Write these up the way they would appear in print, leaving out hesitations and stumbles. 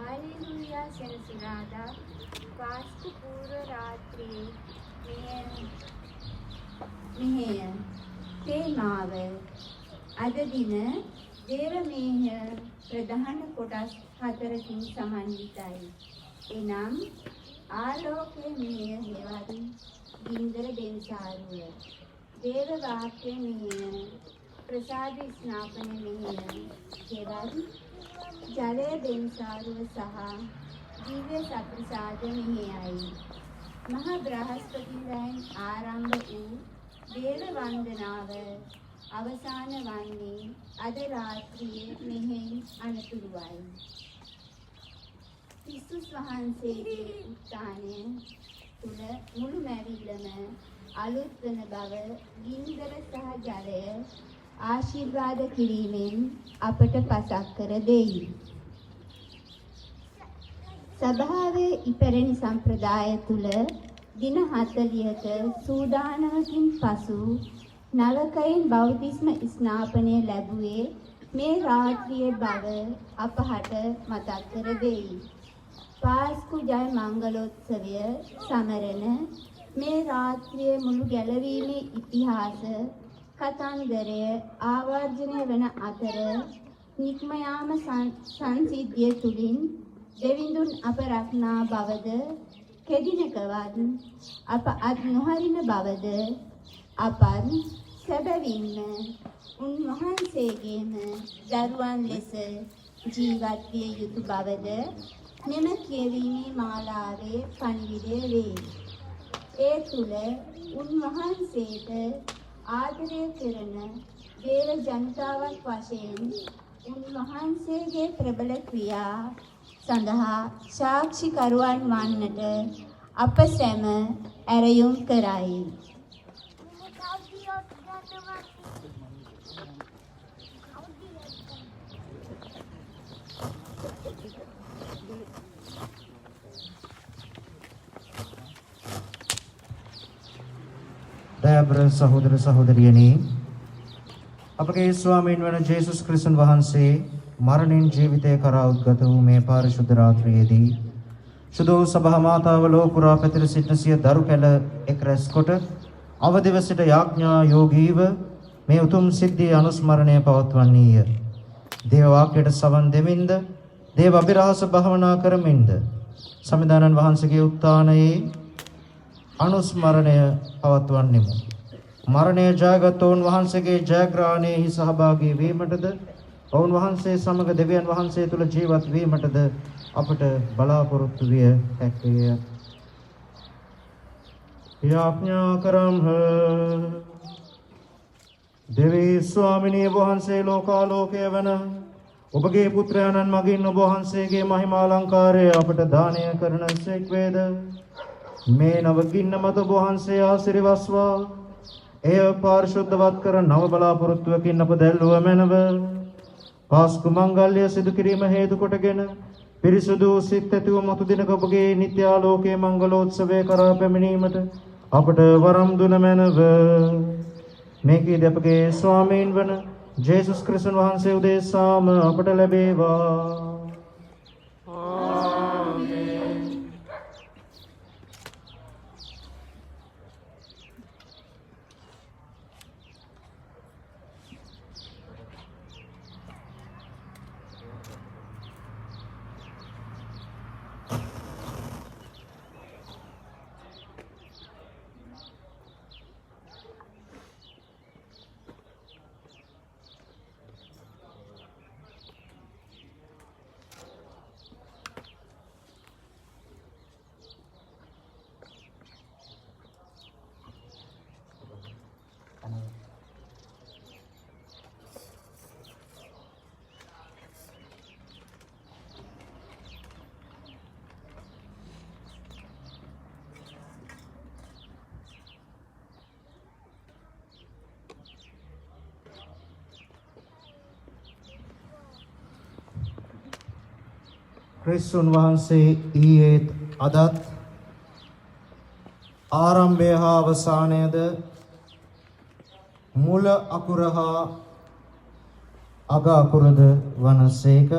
Hallelujah सेनसिनादा vastu पूर्व रात्रि මෙහෙය තේමාව අද දින දේව මෙහෙය ප්‍රධාන කොටස් 4කින් සමන්විතයි. එනම් ආලෝකයේ මෙහෙය හේවත් ගින්දර දෙන්සාරුව දේව වාක්‍ය මෙහෙය ප්‍රසාද ස්නාපන මෙහෙය හේවත් ජලය දෙන්සාරුව සහ දිව්‍ය සප්‍රසාද මෙහෙයයි. මහා බ්‍රහස්පතින්දයන් ආරම්භ වූ දේව වන්දනාව අවසාන වන්නේ අද රාත්‍රියේ මෙහෙන් අනතුරුවයි. ක්‍රිස්තුස් වහන්සේගේ උත්ථානය තුළ මුළු මැවිල්ලම අලුත් වන බව ගින්දර සහ ජලය ආශිර්වාද කිරීමෙන් අපට පසක් කර දෙයි. සභාවේ ඉපැරණි සම්ප්‍රදාය තුළ දින 40ක සූදානමකින් පසු නවකයින් බෞද්ධිස්ම ස්නාපනය ලැබුවේ මේ රාත්‍රියේ බව අපහට මතක් කර දෙයි. පාස්කු ජය මංගලෝත්සවය සමරන මේ රාත්‍රියේ මුළු ගැලවීමේ ඉතිහාස කතන්දරය ආවර්ජනය වන අතර නික්ම යාම සංසිද්ධිය තුලින් දෙවිඳුන් අප රක්නා බවද කෙදිනකවත් අප අත් නොහරින බවද අපත් සැබවින්ම උන්වහන්සේගේම දරුවන් ලෙස ජීවත් විය යුතු බවද මෙම කියවීමේ මාලාවේ පණිවිඩය වේ. ඒ තුළ උන්වහන්සේට ආදරය කරන දේව ජනතාවක් වශයෙන් උන්වහන්සේගේ ප්‍රබල ක්‍රියා සඳහා සාක්ෂිකරුවන් වන්නට අප සැම ඇරයුම් කරයි. දයාබර සහෝදර සහෝදරියනි, අපගේ ස්වාමීන් වන ජේසුස් ක්‍රිස්තුන් වහන්සේ මරණින් ජීවිතය කරා උද්ගත වූ මේ පාරිශුද්ධ රාත්‍රියේදී සුදු සභා මාතාව ලෝකුරා පැතිර සිටින සිය දරු කැල එක් රැස් කොට අවදිව සිට යාඥා යෝගීව මේ උතුම් සිද්ධියේ අනුස්මරණය පවත්වන්නීය. දේව වාක්‍යයට සවන් දෙමින්ද දේව අභිරහස භාවනා කරමින්ද සමිදානන් වහන්සේගේ උත්ථානයේ අනුස්මරණය පවත්වන්නෙමු. මරණය ජයගත් ඔවුන් වහන්සේගේ ජයග්‍රහණයෙහි සහභාගී වීමටද ඔවුන් වහන්සේ සමග දෙවියන් වහන්සේ තුල ජීවත් වීමටද අපට බලාපොරොත්තු විය හැකිය. යාඥා කරම්හ. දෙවී ස්වාමිනී වහන්සේ ලෝකාලෝකය වන ඔබගේ පුත්‍රයන්න් මගින් ඔබ වහන්සේගේ මහිමාලංකාරය අපට දානය කරන සෙක් වේද. මේ නවගින්න මත ඔබ වහන්සේ ආශිර්වාස්වා එය පාරිශුද්ධවත් කර නව බලාපොරොත්තුවකින් අප දැල්වුව මැනව. පාස්කු මංගල්‍ය සිදු කිරීම හේතු කොටගෙන පිරිසුදු සිත් ඇතිව මතු දිනක ඔබගේ නිත්‍ය ආලෝකයේ මංගලෝත්සවය කරා පැමිණීමට අපට වරම් දුන මැනව. මේකීද අපගේ ස්වාමීන් වන ජේසුස් ක්‍රිස්තුන් වහන්සේ උදෙසාම අපට ලැබේවා. ක්‍රිස්තුන් වහන්සේ ඊයේත් අදත් ආරම්භය හා අවසානයද මුල අකුර හා අග අකුරද වනසේක.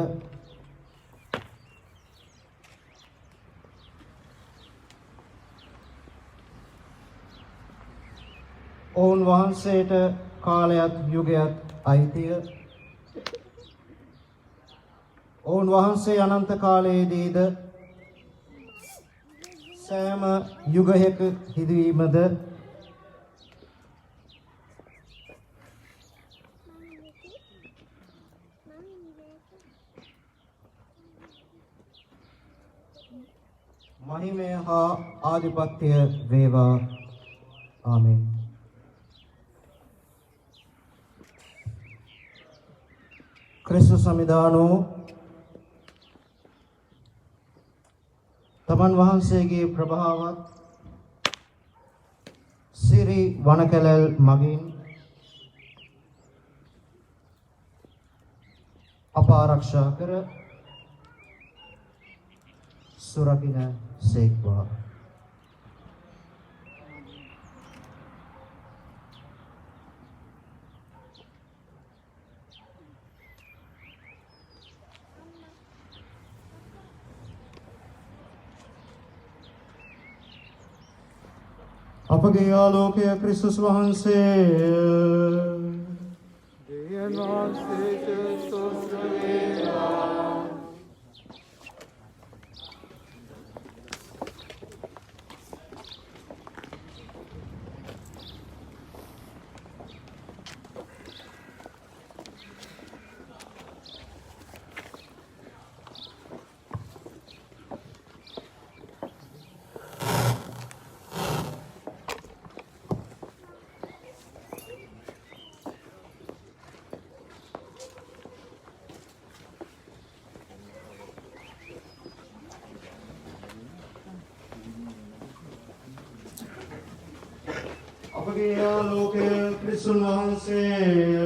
ඔවුන් වහන්සේට කාලයත් යුගයත් අයිතිය. ඔවුන් වහන්සේ අනන්ත කාලයේදීද සෑම යුගයක හිදවීමද මහිමය හා ආධිපත්‍ය වේවා. ආමෙන්. ක්‍රිස්තුස් සමිදානෝ තමන් වහන්සේගේ ප්‍රභාවත් සිරි වනකැලැල් මගින් අප ආරක්ෂා කර සුරකින සේක්වා. අපගේ ආලෝකය ක්‍රිස්තුස් වහන්සේ දෙවියන් වහන්සේට ස්තෝත්‍ර වේවා. අපගේ ආලෝකය ක්‍රිස්තුස් වහන්සේ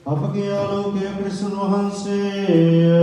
අපගේ ආලෝකය ක්‍රිස්තුස් වහන්සේ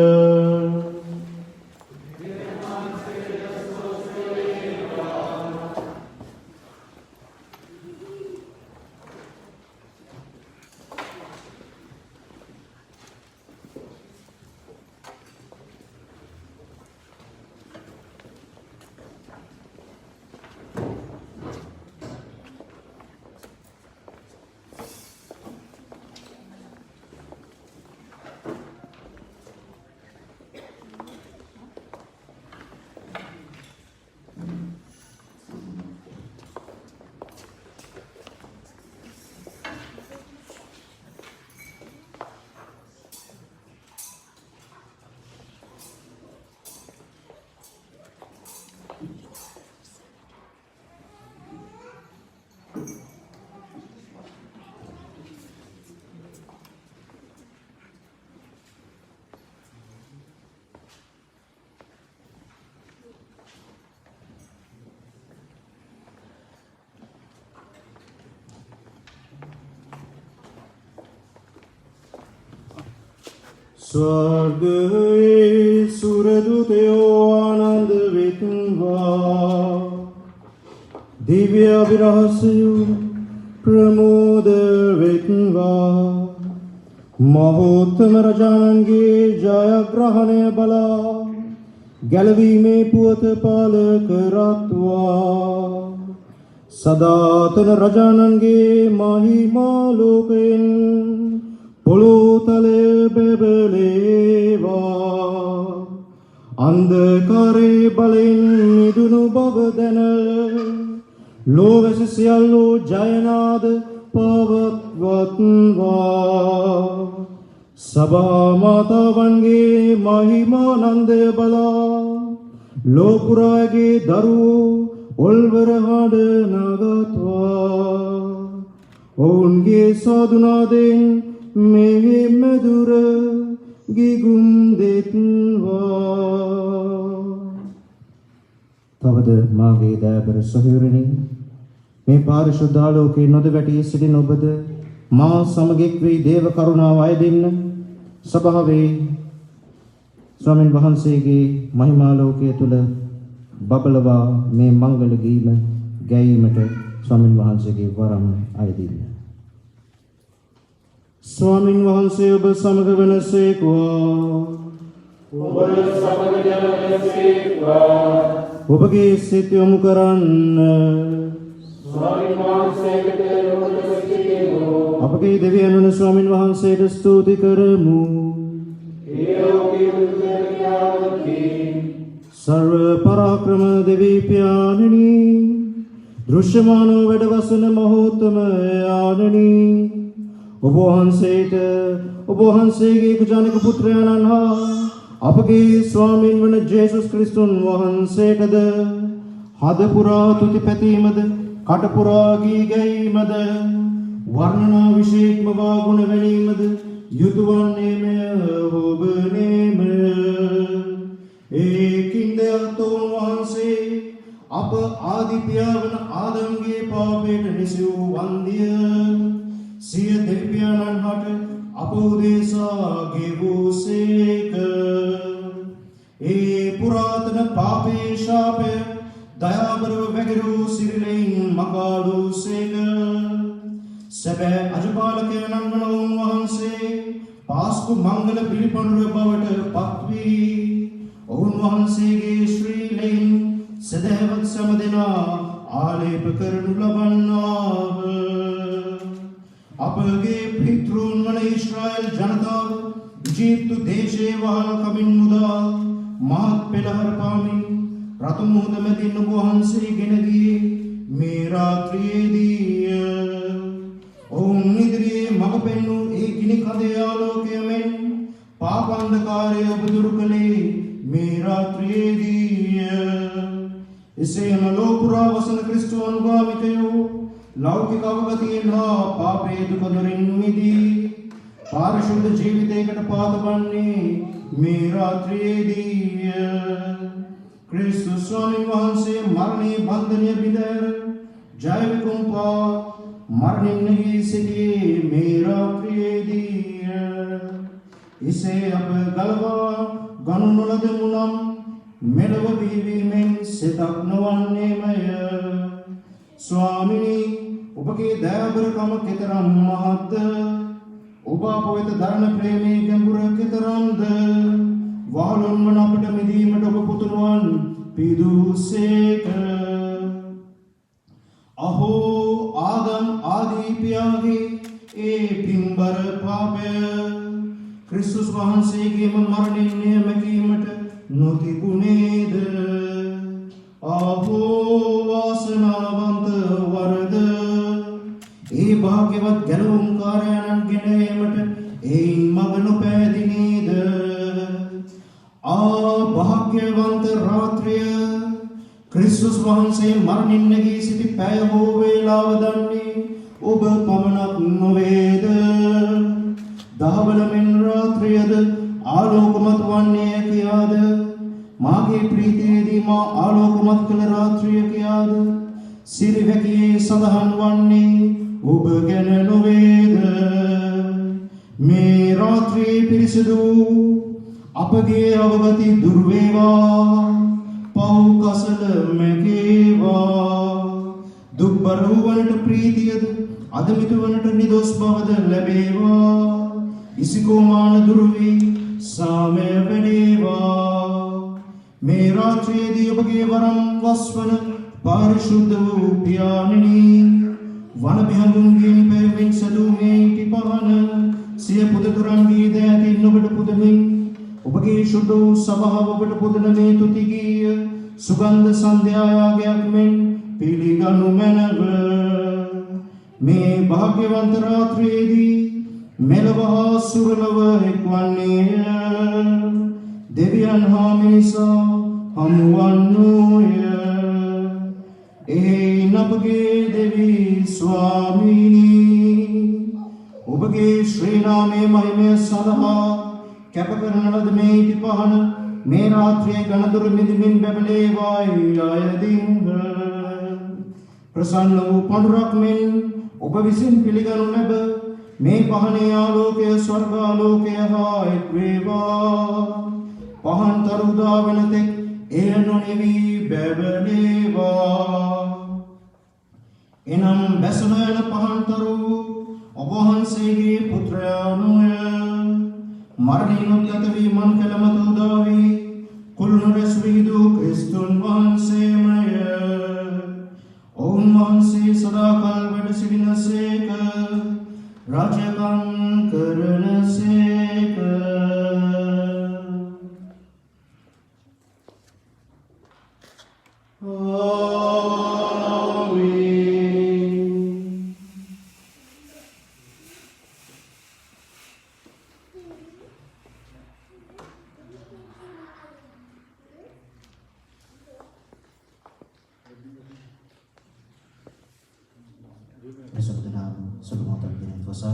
ස්වර්ගයේ සුරදුතයෝ ආනන්ද වෙත්වා දිව්‍ය අභිරහසයෝ ප්‍රමෝද වෙත්වා මහෝත්තම රජාණන්ගේ ජයග්‍රහණය බලා ගැලවීමේ පුවත පාල කරත්වා සදාතන රජාණන්ගේ මහිමා ලෝකයෙන් පොළොතලය බැබලේවා අන්ධකාරයේ බලෙන් මිදුණු බව දැන ලෝවැස සියල්ලෝ ජයනාද පවත්වත්වා සභා මාතාවන්ගේ මහිමානන්දය බලා ලෝපුරාගේ දරුවෝ ඔල්වර හඬ නගත්වා ඔවුන්ගේ සාදුනාදෙන් මෙහි මැදුර ගිගුම් දෙත්වා. තවද මාගේ දෑබර සොහොයුරනි මේ පාරිශුද්ධ ආලෝකයේ නොද වැටී සිටින ඔබද මා සමග එක් වී දේව කරුණාව අය දෙන්න සභාවේ ස්වාමීන් වහන්සේගේ මහිමාලෝකය තුල බබලවා මේ මංගල ගීම ගැයීමට ස්වාමීන් වහන්සේගේ වරම අය දෙන්න. ස්වාමීන් වහන්සේ ඔබ සමග වෙනසේකවා. ඔබ සමග වෙනසේකවා. ඔබගේ සිත යොමු කරන්න. ස්වාමීන් වහන්සේට යොමු කරගනිමු. අපගේ දෙවියන් වන ස්වාමීන් වහන්සේට ස්තුති කරමු. ඒ ඔබේ දුර්ගයාවකි. සර්ව පරාක්‍රම දෙවී පියාණනි දෘශ්‍යමානව වැඩවසන මහෝත්තම ආනනි ඔබ වහන්සේට ඔබ වහන්සේගේ කුජානික පුත්‍රයාණන් හා අපගේ ස්වාමීන් වන ජේසුස් ක්‍රිස්තුන් වහන්සේටද හද පුරා තුති පැතීමද කට පුරා ගී ගැයීමද වර්ණනා විශේෂම වාගුණ වැනීමද යුතුයවන්නේම ඔබනේම ඒකින්ද අතෝන් වහන්සේ අප ආදි පියාවන ආදම්ගේ පාපයට නිසි වූ වන්දිය සිය දෙවියන්න් හට අප උදෙසා ගෙවූසේක ඒ පුරාතන පාපේ ශාපය දයාබරව වැගිරූ සිරිලෙන් මකාලූසේක සැබෑ අජපාලකයන්න් වන වහන්සේ පාස්කු මංගල පිළිපඬුර බවට පත්වී ඔවුන් වහන්සේගේ ශ්‍රීලෙන් සදහවත් සමදෙනා ආලේප කරනු ලබන්නාහ. අපගේ පිතෘන් වන ඊශ්‍රායල් ජනතාව ඊජිප්තු දේශයේ වහල් කමින් මුදා මහත් පෙළහර පාමින් රතු මුහුද මැදින් ඔබ වහන්සේ ගෙන ගියේ මේ රාත්‍රියේදී ඔවුන් ඉදිරියේ මඟ පෙන්වූ ඒ ගිනි කඳේ ආලෝකය මෙන් පාපාන්ධකාරය ඔබ දුරු කළේ මේ රාත්‍රියේදී එසේම ලෝපුරා වසන ක්‍රිස්තු අනුගාමිකයෝ ලෞකික අවගතියෙන් හා පාපේ දුක දොරින් මිදී පාරිශුද්ධ ජීවිතයකට පාදවන්නේ මේ රාත්‍රියේදී ක්‍රිස්තු ස්වාමීන් වහන්සේ මරණේ බන්ධනය බිඳර ජය විකුම්පා මරණින් නැගී සිටියේ මේ රාත්‍රියේදී එසේ අප ගලවා ගනු නොලදමු නම් මෙලොව බිහිවීමෙන් සිතක් නොවන්නේමය. ස්වාමිනී ඔබගේ දයාබරකම කෙතරම් මහත්ද ඔබ අප වෙත දරන ප්‍රේමයේ ගැඹුර කෙතරම්ද වහලුන් වන අපට මිදීමට ඔබ පුතුණුවන් පිදූසේක. අහෝ ආදම් ආදී පියාගේ ඒ පින්බර පාපය ක්‍රිස්තුස් වහන්සේගේම මරණින් නියමකීමට නොතිබුණේද. අහෝ වාසනාවන්ත වරද ඒ භාග්‍යවත් ගැලවුම් කාර්යයන් ගෙන ඒමට එයින් මඟ නොපෑදිනේද. භාග්‍යවන්ත රාත්‍රිය ක්‍රිස්තුස් වහන්සේ මරණින් නැගී සිටි පැය හෝ වේලාව දන්නේ ඔබ පමණක් නොවේද. දහවල මෙන් රාත්‍රියද ආලෝකමත් වන්නේ කියාද මාගේ ප්‍රීතියේදී මා ආලෝකමත් කළ රාත්‍රිය කියාද සිරිවැකියේ සඳහන් වන්නේ ඔබ ගැන නොවේද. මේ මේ රාත්‍රියේ පිරිසිදු අපගේ අවගති දුර වේවා පව් කසල මැකේවා දුක්බර වූවන්ට ප්‍රීතියද අදමිතුවන්ට නිදොස් බවද ලැබේවා ඉසිකෝමාන දුර වී සාමය වැඩේවා මේ රාත්‍රියේදී ඔබගේ වරම් වස්වන පාරිශුද්ධ වූ පියාණෙනි වන බිහඳුන්ගෙන් පැවෙන් සැදූ මේ පිපහන සිය පුදතුරන්ගේ දෑතින් ඔබට පුදමින් ඔබගේ ශුද්ධ වූ සභාව ඔබට පුදන මේ තුති ගීය සුගන්ධ සන්ධ්‍යායාගයක් මෙන් පිළිගනු මැනව මේ භාග්‍යවන්ත රාත්‍රියේදී මෙලොව හා සුරලොව එක්වන්නේය දෙවියන් හා මිනිසා හමුවන්නෝය එයින් අපගේ දෙවි ස්වාමීනි ඔබගේ ශ්‍රී නාමයේ මහිමය සඳහා කැප කරන ලද මේ පිපහන මේ රාත්‍රියේ ගණදුර මිදිමින් බැබලේවායි අයදින්හ ප්‍රසන්න වූ පඳුරක් මෙන් ඔබ විසින් පිළිගනු ලැබ මේ පහනේ ආලෝකය ස්වර්ගාලෝකය හා එක් වේවා පහන් තරුදා වෙනතෙක් එය නොනිවි බැබලේවා එනම් බැසන යන පහන් තරු ඔබ වහන්සේගේ පුත්‍රයාණෝය මරණින් උද්ගත වී මන් කලමත උදා වී කුළුණු රැස් වීදු ක්‍රිස්තුන් වහන්සේමය ඔවුන් වහන්සේ සදාකල් වැඩ සිටිනසේක රාජකම් කරනසේක Besok dalam sebelum motor dengan puasa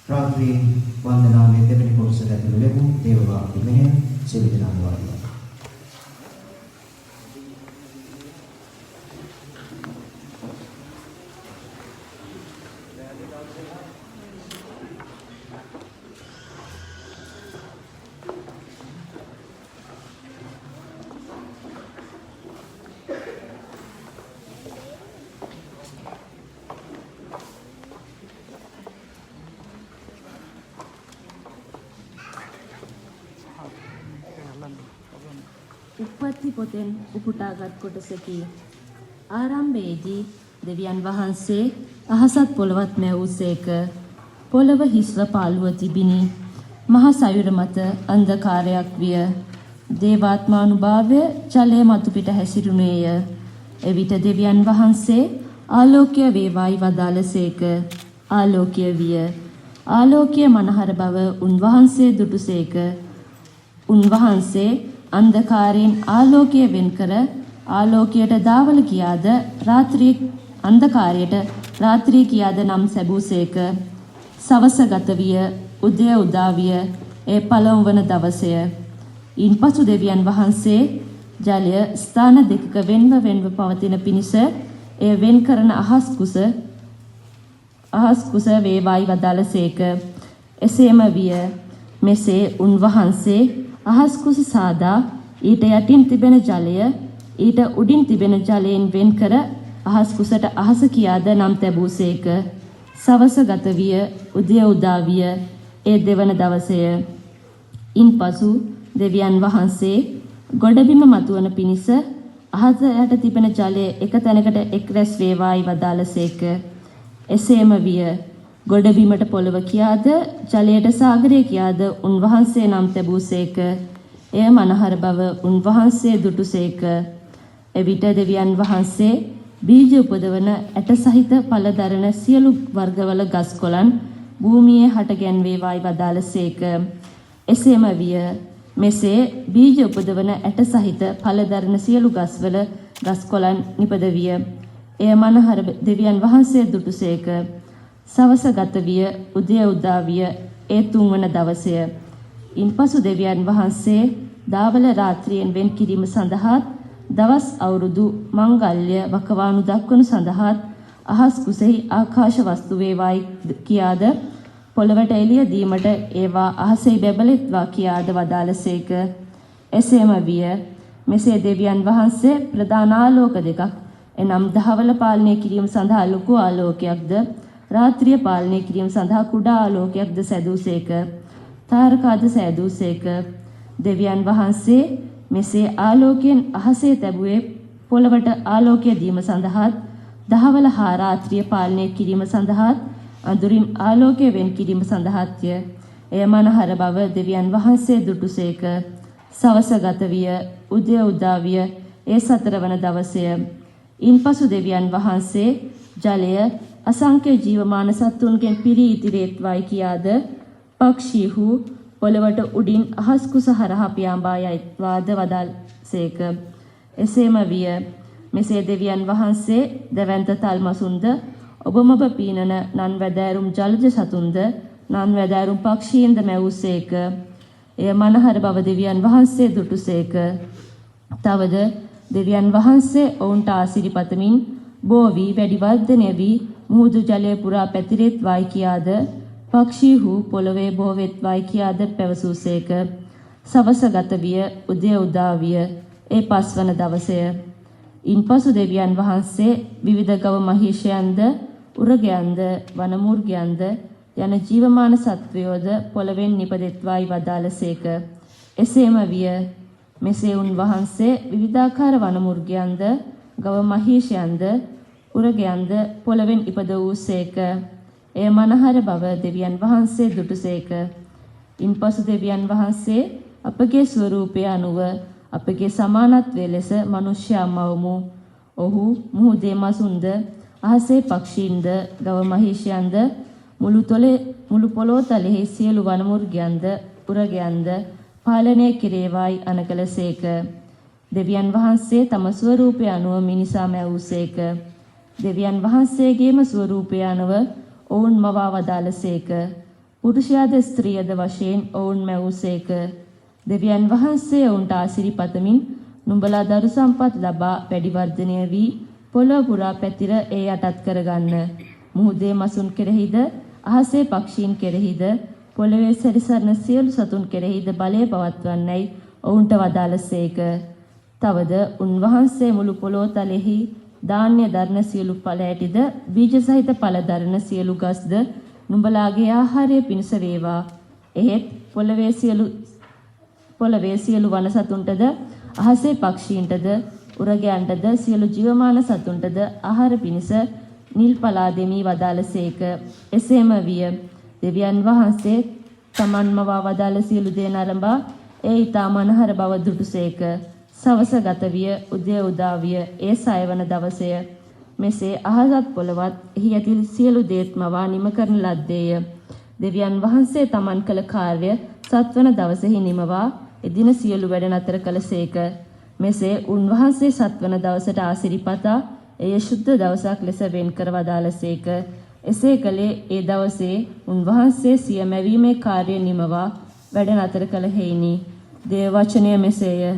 රාත්‍රී වන්දනාවේ දෙවැනි කොටස ඇතුළු ලැබු දේව වාක්‍ය මෙහෙය සියලු දෙනාම වාඩි වෙනවා. උප්පත්ති පොතෙන් උපුටාගත් කොටසකි. ආරම්භයේදී දෙවියන් වහන්සේ අහසත් පොළවත් මැවූසේක. පොළව හිස්ව පාළුව තිබිනි. මහ සයුර මත අන්ධකාරයක් විය. දේවාත්මානුභාවය ජලය මතු පිට හැසිරුණේය. එවිට දෙවියන් වහන්සේ ආලෝකය වේවායි වදාළසේක. ආලෝකය විය. ආලෝකය මනහර බව උන්වහන්සේ දුටුසේක. උන්වහන්සේ අන්ධකාරයෙන් ආලෝකය වෙන් කර ආලෝකයට දාවල කියාද අන්ධකාරයට රාත්‍රී කියාද නම් සැබූසේක. සවස ගත විය, උදය උදා විය, ඒ පළමු වන දවසය. ඉන්පසු දෙවියන් වහන්සේ ජලය ස්ථාන දෙකක වෙන්ව පවතින පිණිස එය වෙන් කරන අහස් කුස වේවායි වදාළසේක. එසේම විය. මෙසේ උන්වහන්සේ අහස් කුස සාදා ඊට යටින් තිබෙන ජලය ඊට උඩින් තිබෙන ජලයෙන් වෙන් කර අහස් කුසට අහස කියාද නම් තැබූසේක. සවස ගත විය, උදය උදා විය, ඒ දෙවන දවසය. ඉන්පසු දෙවියන් වහන්සේ ගොඩබිම මතුවන පිණිස අහස යට තිබෙන ජලය එක තැනකට එක් රැස් වේවායි වදාළසේක. එසේම විය. ගොඩබිමට පොළව කියාද ජලයට සාගරය කියාද උන්වහන්සේ නම් තැබූසේක. එය මනහර බව උන්වහන්සේ දුටුසේක. එවිට දෙවියන් වහන්සේ බීජ උපදවන ඇට සහිත ඵල දරන සියලු වර්ගවල ගස් කොළන් භූමියේ හට ගැන්වේවායි වදාළසේක. එසේම විය. මෙසේ බීජ උපදවන ඇට සහිත ඵල දරන සියලු ගස්වල ගස් කොළන් නිපද විය. එය මනහර දෙවියන් වහන්සේ දුටුසේක. සවස ගත විය, උදය උදා විය, ඒ තුන්වන දවසය. ඉන්පසු දෙවියන් වහන්සේ දාවල රාත්‍රියෙන් වෙන් කිරීම සඳහාත් දවස් අවුරුදු මංගල්‍ය වකවානු දක්වනු සඳහාත් අහස් කුසෙහි ආකාශ වස්තු වේවායි කියාද පොළවට එළිය දීමට ඒවා අහසෙහි බැබලෙත්වා කියාද වදාළසේක. එසේම විය. මෙසේ දෙවියන් වහන්සේ ප්‍රධාන ආලෝක දෙකක් එනම් දහවල පාලනය කිරීම සඳහා ලොකු ආලෝකයක්ද රාත්‍රිය පාලනය කිරීම සඳහා කුඩා ආලෝකයක්ද සැදූසේක. තාරකාද සැදූසේක. දෙවියන් වහන්සේ මෙසේ ආලෝකයෙන් අහසේ තැබුවේ පොළවට ආලෝකය දීම සඳහාත් දහවල හා රාත්‍රිය පාලනය කිරීම සඳහාත් අඳුරින් ආලෝකය වෙන් කිරීම සඳහාත්ය. එය මනහර බව දෙවියන් වහන්සේ දුටුසේක. සවස ගත විය, උදය උදා විය, ඒ සතරවන දවසය. ඉන්පසු දෙවියන් වහන්සේ ජලය අසංඛ්‍ය ජීවමාන සත්තුන්ගෙන් පිරී ඉතිරේත්වයි කියාද පක්ෂීහු පොළවට උඩින් අහස් කුස හරහා පියාඹා යයිවාද වදාළසේක. එසේම විය. මෙසේ දෙවියන් වහන්සේ දවැන්ත තල්මසුන්ද ඔබමොබ පීනන නන් වැදෑරුම් ජලජ සතුන්ද නන් වැදෑරුම් පක්ෂීන්ද මැවූසේක. එය මනහර බව දෙවියන් වහන්සේ දුටුසේක. තවද දෙවියන් වහන්සේ ඔවුන්ට ආසිරිපතමින් බෝ වී වැඩි වර්ධනය වී මුහුදු ජලය පුරා පැතිරෙත්වායි කියාද පක්ෂීහු පොළවේ බෝවෙත්වායි කියාද පැවසූසේක. සවස ගත විය, උදය උදා විය, ඒ පස්වන දවසය. ඉන්පසු දෙවියන් වහන්සේ විවිධ ගව මහීෂයන්ද උරගයන්ද වනමූර්ගයන්ද යන ජීවමාන සත්වයෝද පොළවෙන් නිපදෙත්වායි වදාළසේක. එසේම විය. මෙසේ උන්වහන්සේ විවිධාකාර වනමූර්ගයන්ද ගව මහීෂයන්ද උරගයන්ද පොළවෙන් ඉපද වූසේක. එය මනහර බව දෙවියන් වහන්සේ දුටුසේක. ඉන්පසු දෙවියන් වහන්සේ අපගේ ස්වරූපය අනුව අපගේ සමානත්වයේ ලෙස මනුෂ්‍යයා මවමු. ඔහු මුහුදේ මසුන්ද අහසේ පක්ෂීන්ද ගව මහීෂයන්ද මුළු පොළොව තලෙහි සියලු වනමුර්ගයන්ද උරගයන්ද පාලනය කෙරේවායි අනකලසේක. දෙවියන් වහන්සේ තම ස්වරූපය අනුව මිනිසා මැවූසේක. දෙවියන් වහන්සේගේම ස්වරූපය අනුව ඔවුන් මවා වදාළසේක. පුරුෂයාද ස්ත්‍රියද වශයෙන් ඔවුන් මැවූසේක. දෙවියන් වහන්සේ ඔවුන්ට ආශිර්වාදමින් නුඹලා දරු සම්පත් ලබා වැඩි වර්ධනය වී පොළොව පුරා පැතිර ඒ යටත් කරගන්න. මුහුදේ මසුන් කෙරෙහිද අහසේ පක්ෂීන් කෙරෙහිද පොළවේ සැරිසරන සියලු සතුන් කෙරෙහිද බලය පවත්වන්නයි ඔවුන්ට වදාළසේක. තවද උන්වහන්සේ මුළු පොළොව තලෙහි ධාන්‍ය දරන සියලු ඵල ඇටිද බීජ සහිත ඵල දරන සියලු ගස්ද නුඹලාගේ ආහාරය පිණිස වේවා. එහෙත් පොළවේ සියලු වන සතුන්ටද අහසේ පක්ෂීන්ටද උරගයන්ටද සියලු ජීවමාන සතුන්ටද ආහාර පිණිස නිල් පලා දෙමි වදාළසේක. එසේම විය. දෙවියන් වහන්සේ තමන්ම වදාළ සියලු දේ නරඹා ඒ ඊතා මනහර බව දුටුසේක. සවස ගත විය, උදය උදා විය, ඒ 6 වන දවසය. මෙසේ අහසත් පොළවත් එහි ඇති සියලු දේත් මවා නිම කරන ලද්දේය. දෙවියන් වහන්සේ තමන් කළ කාර්ය 7 වන දවසෙහි නිමවා එදින සියලු වැඩ නතර කළසේක. මෙසේ උන්වහන්සේ 7 වන දවසට ආසිරිපතා එය ශුද්ධ දවසක් ලෙස වෙන් කර වදාළසේක. එසේ කළේ ඒ දවසේ උන්වහන්සේ සිය මැවීමේ කාර්ය නිමවා වැඩ නතර කළ හේිනි. දේව වචනය මෙසේය.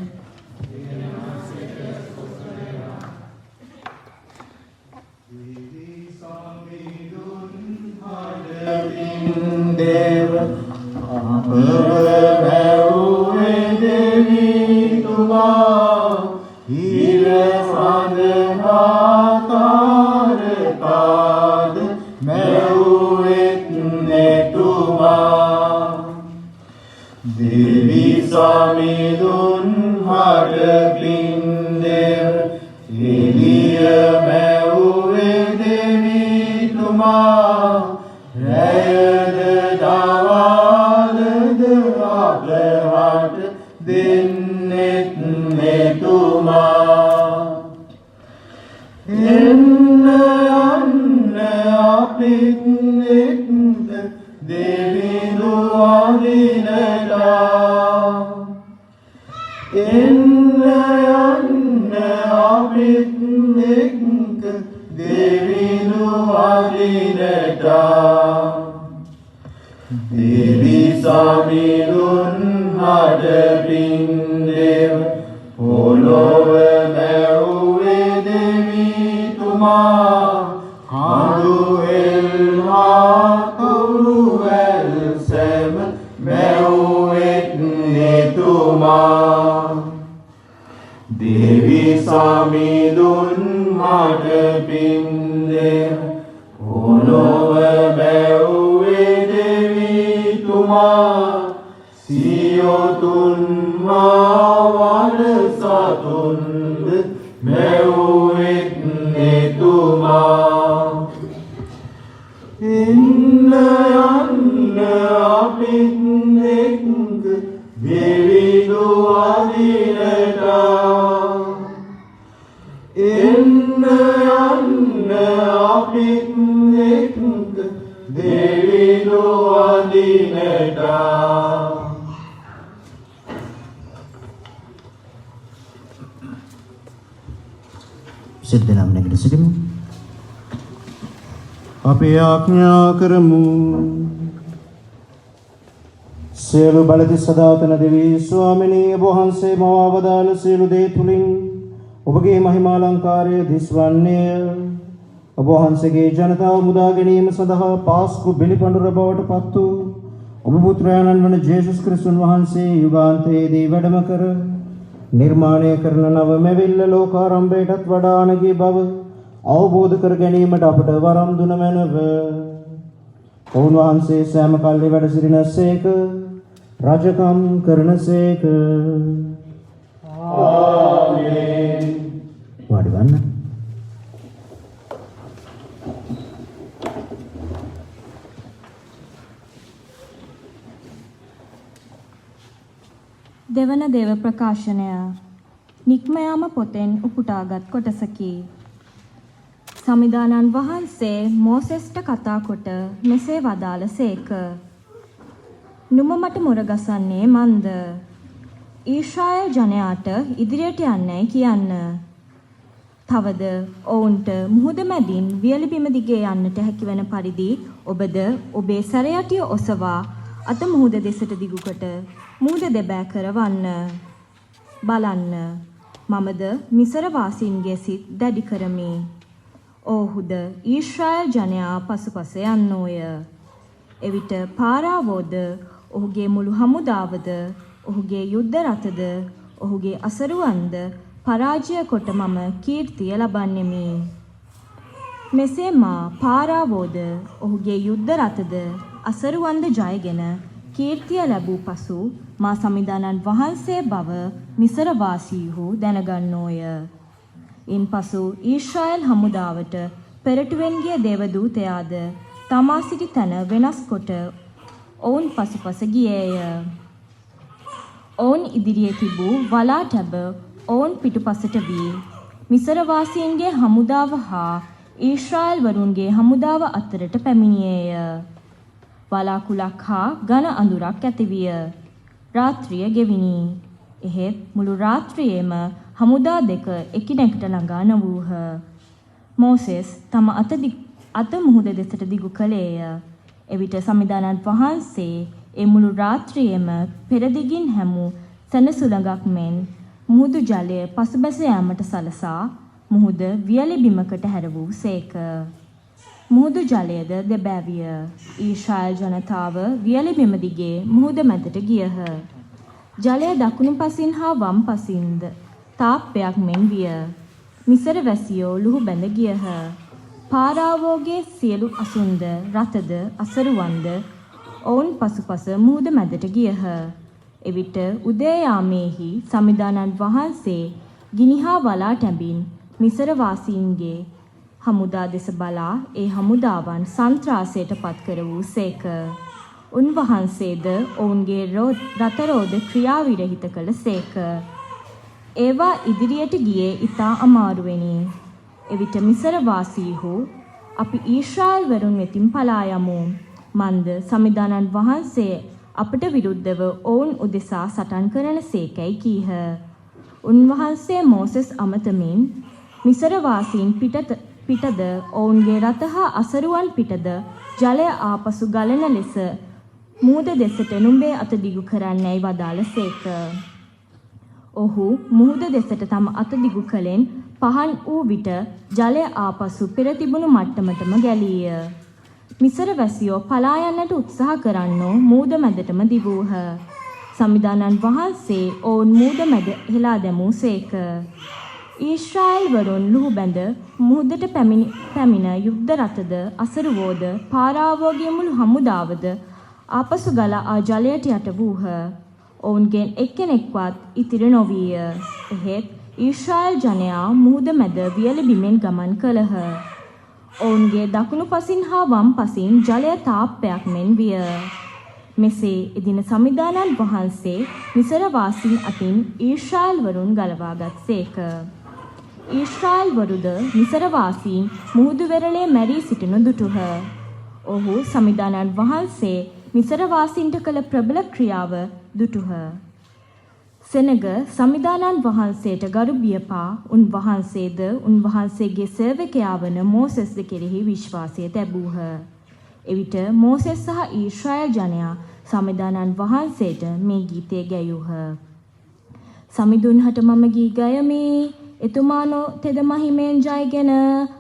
දේව අපරමෙව්වේ දෙවි තුමා ඉර සඳහා සමිඳුන් හට පින්දෙව එළිය මැව්වේ දෙවිතුමා රැයද දවාලද අපහට දෙන්නෙත් මෙතුමා එන්න යන්න අපිත් එක්ක දෙවිඳු අදිනලා එන්න යන්න අපිත් එක්ක දෙවිඳු අදිනලා දෙවි සමිඳුන් හට පින්දෙව පොළොව මැව්වේ දෙවිතුමා කඳුවෙල් හා කුරුවැල් සැම මැව්වෙත් එතුමා දෙවි සමිඳුන් හට පින්දෙව පොළොව මැව්වේ දෙවිතුමා සියොතුන් වන සතුන්ද මැව්වෙත් එතුමා එන්න යන්න අපිත් එක්ක දෙවිඳු අදිනලා එන්න යන්න අපිත් එක්ක දෙවිඳු අදිනලා සිද්ධ නම් නැගිට සිටිමු. අපි ආඥා කරමු. සියලු බලති සදාතන දෙවී ස්වාමිනී ඔබ වහන්සේ මවවදාළ සියලු දේ තුලින් ඔබගේ මහිමාලංකාරය දිස්වන්නේ ඔබ වහන්සේගේ ජනතාව මුදා ගැනීම සඳහා පාස්කු බිලිපඬුර බවට පත් වූ ඔබ පුත්‍රයාණන් වන ජේසුස් ක්‍රිස්තුන් වහන්සේ යුගාන්තයේදී වැඩම කර නිර්මාණය කරන නව මෙවිල්ල ලෝකාරම්භයටත් වඩා අනගී බව අවබෝධ කර ගැනීමට අපට වරම් දුන මැනව. ඔවුන් වහන්සේ සෑම කල්හි වැඩ සිටිනසේක රජකම් කරනසේක. ආමේන්. වාඩි වන්න. දෙවන දේව ප්‍රකාශනය නික්ම යාම පොතෙන් උපුටාගත් කොටසකි. සමිදානන් වහන්සේ මෝසෙස්ට කතා කොට මෙසේ වදාළසේක. නුඹ මට මුරගසන්නේ මන්ද? ඊශ්‍රායල් ජනයාට ඉදිරියට යන්නයි කියන්න. තවද ඔවුන්ට මුහුද මැදින් වියලි බිම දිගේ යන්නට හැකිවන පරිදි ඔබද ඔබේ සැරයටිය ඔසවා අත මුහුද දෙසට දිගුකොට මුහුද දෙබෑ කරවන්න. බලන්න මමද මිසර වාසීන්ගේ සිත් දැඩි කරමි. ඔවුහුද ඊශ්‍රායල් ජනයා පසුපස යන්නෝය. එවිට පාරාවෝද ඔහුගේ මුළු හමුදාවද ඔහුගේ යුද්ධ රථද ඔහුගේ අසරුවන්ද පරාජය කොට මම කීර්තිය ලබන්නෙමි. මෙසේ මා පාරාවෝද ඔහුගේ යුද්ධ රථද අසරුවන්ද ජයගෙන කීර්තිය ලැබූ පසු මා සමිදානන් වහන්සේ බව මිසර වාසීහු දැනගන්නෝය. ඉන්පසු ඊශ්‍රායල් හමුදාවට පෙරටුවෙන් ගිය දේවදූතයාද තමා සිටි තැන වෙනස් කොට ඔවුන් පසුපස ගියේය. ඔවුන් ඉදිරියේ තිබූ වලා ටැබ ඔවුන් පිටුපසට වී මිසර වාසීන්ගේ හමුදාව හා ඊශ්‍රායල් වරුන්ගේ හමුදාව අතරට පැමිණියේය. වලාකුලක් හා ඝන අඳුරක් ඇතිවිය. රාත්‍රිය ගෙවිනි. එහෙත් මුළු රාත්‍රියේම හමුදා දෙක එකිනෙකට ළඟා නොවූහ. මෝසෙස් තම අත මුහුද දෙසට දිගු කළේය. එවිට සමිදානන් වහන්සේ ඒ මුළු රාත්‍රියේම පෙරදිගින් හැමූ සැනසුළඟක් මෙන් මුහුදු ජලය පසුබැස යාමට සලසා මුහුද වියලි බිමකට හැර වූ සේක. මුහුදු ජලයද දෙබෑවිය. ඊශ්‍රායල් ජනතාව වියලි බිම දිගේ මුහුද මැදට ගියහ. ජලය දකුණු පසින් හා වම් පසින්ද තාප්පයක් මෙන් විය. මිසර වැසියෝ ලුහු බැඳ ගියහ. පාරාවෝගේ සියලු අසුන්ද රථද අසරුවන්ද ඔවුන් පසුපස මුහුද මැදට ගියහ. එවිට උදේ යාමේහි සමිදානන් වහන්සේ ගිනිහා වලා තැබින් මිසර වාසීන්ගේ හමුදා දෙස බලා ඒ හමුදාවන් සන්ත්‍රාසයට පත් කර වූ සේක. උන්වහන්සේද ඔවුන්ගේ රථරෝධ ක්‍රියා විරහිත කළ සේක. ඒවා ඉදිරියට ගියේ ඉතා අමාරුවෙනි. එවිට මිසර වාසීහු අපි ඊශ්‍රායල් වරුන් වෙතින් පලා යමු. මන්ද සමිදානන් වහන්සේ අපට විරුද්ධව ඔවුන් උදෙසා සටන් කරන සේකැයි කීහ. උන්වහන්සේ මෝසෙස් අමතමින් මිසර වාසීන් පිටද ඔවුන්ගේ රථ හා අසරුවන් පිටද ජලය ආපසු ගලන ලෙස මුහුද දෙසට නුඹේ අත දිගු කරන්නැයි වදාළ සේක. ඔහු මුහුද දෙසට තම අත දිගු කළෙන් පහන් වූ විට ජලය ආපසු පෙර තිබුණු මට්ටමටම ගැලීය. මිසර වැසියෝ පලා යන්නට උත්සාහ කරන්නෝ මූද මැදටම දිවූහ. සමිදානන් වහන්සේ ඔවුන් මූද මැද හෙලා දැමූ සේක. ඊශ්‍රායල් වරුන් ලුහු බැඳ මුහුදට පැමිණ යුද්ධ රථද අසරුවෝද පාරාවෝගේ මුළු හමුදාවද ආපසු ගලා ආ ජලයට යට වූහ. ඔවුන්ගෙන් එක්කෙනෙක්වත් ඉතිරි නොවීය. එහෙත් ඊශ්‍රායල් ජනයා මුහුද මැද වියලි බිමෙන් ගමන් කළහ. ඔවුන්ගේ දකුණු පසින් හා වම් පසින් ජලය තාප්පයක් මෙන් විය. මෙසේ එදින සමිදානන් වහන්සේ මිසර වාසීන් අතින් ඊශ්‍රායල් වරුන් ගලවාගත් සේක. ඊශ්‍රායල් වරුද මිසර වාසීන් මුහුදු වෙරළේ මැරී සිටිනු දුටුහ. ඔහු සමිදානන් වහන්සේ මිසර වාසීන්ට කළ ප්‍රබල ක්‍රියාව දුටුහ. සෙනග සමිදානන් වහන්සේට ගරු බියපා උන්වහන්සේද උන්වහන්සේගේ සේවකයා වන මෝසෙස්ද කෙරෙහි විශ්වාසය තැබූහ. එවිට මෝසෙස් සහ ඊශ්‍රායල් ජනයා සමිදානන් වහන්සේට මේ ගීතය ගැයූහ. සමිඳුන්හට මම ගී ගයමි, එතුමානෝ තෙද මහිමෙන් ජයගෙන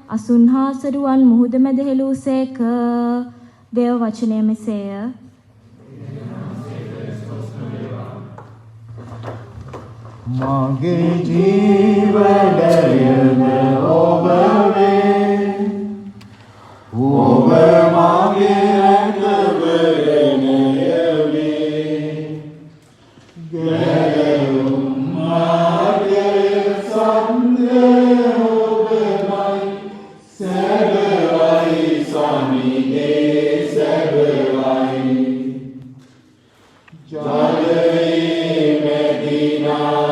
අසුන් හා සරුවන් මුහුද මැද හෙළූ සේක. දේව වචනය මෙසේය. මගේ ජීවනයම ඔබ වේ, ඔබ මගේ රැකවරණය වේ. ගැලවුම් මාර්ගයේ සන්දේ ඔබමයි, සැබවයි සමිදේ සැබවයි. ජලයේ මැදිනා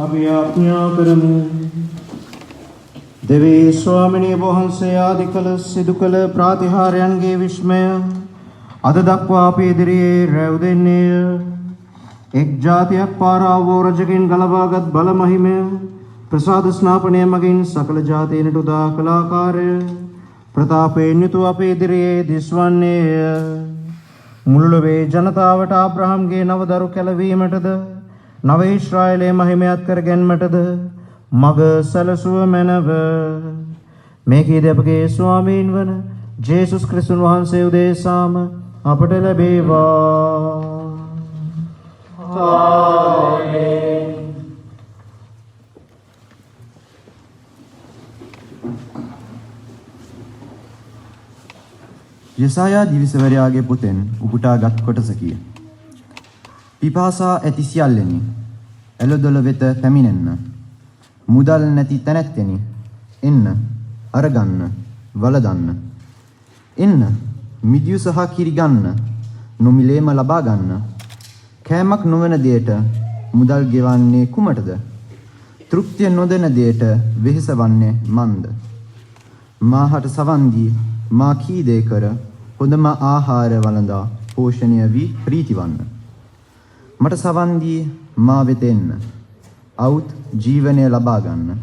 අපි ආඥා කරමු. දෙවී ස්වාමිනී වහන්සේ ආදි කළ සිදු කළ ප්‍රාතිහාර්යයන්ගේ විස්මය අද දක්වා අපි ඉදිරියේ රැව් දෙන්නේය. එක් ජාතියක් පාරාවෝ රජකින් ගලවාගත් බල මහිමය ප්‍රසාද ස්නාපනය මගින් සකල ජාතීන්ට උදා කළ ආකාරය ප්‍රතාපයෙන් යුතුව අපේ ඉදිරියේ දිස්වන්නේය. මුළුලොවේ ජනතාවට ආබ්‍රහම්ගේ නවදරු කැලවීමටද නව ඊශ්‍රායලයේ මහිමයත් කර ගැනීමටද මග සැලසුව මැනව. මේ කීදී අපගේ ස්වාමීන් වන ජේසුස් ක්‍රිස්තුන් වහන්සේ උදෙසාම අපට ලැබේවා. ආමේන්. යසායා දිවිසවරයාගේ පුතෙන් උපුටාගත් කොටසකිය. පිපාසා ඇති සියල්ලෙනි එළදොල වෙත පැමිණෙන්න. මුදල් නැති තැනැත්තෙනි එන්න අරගන්න වලදන්න. එන්න මිදියු සහ කිරි ගන්න නොමිලේම ලබා ගන්න. කෑමක් නොවන දෙයට මුදල් ගෙවන්නේ කුමටද? තෘප්තිය නොදෙන දෙයට වෙහෙස වන්නේ මන්ද? මාහට සවන් දී මා කී දේ කර හොඳම ආහාර වළඳා පෝෂණය වී ප්‍රීතිවන්න. මට සවන් දී මා වෙත එන්න. අවුත් ජීවනය ලබා ගන්න.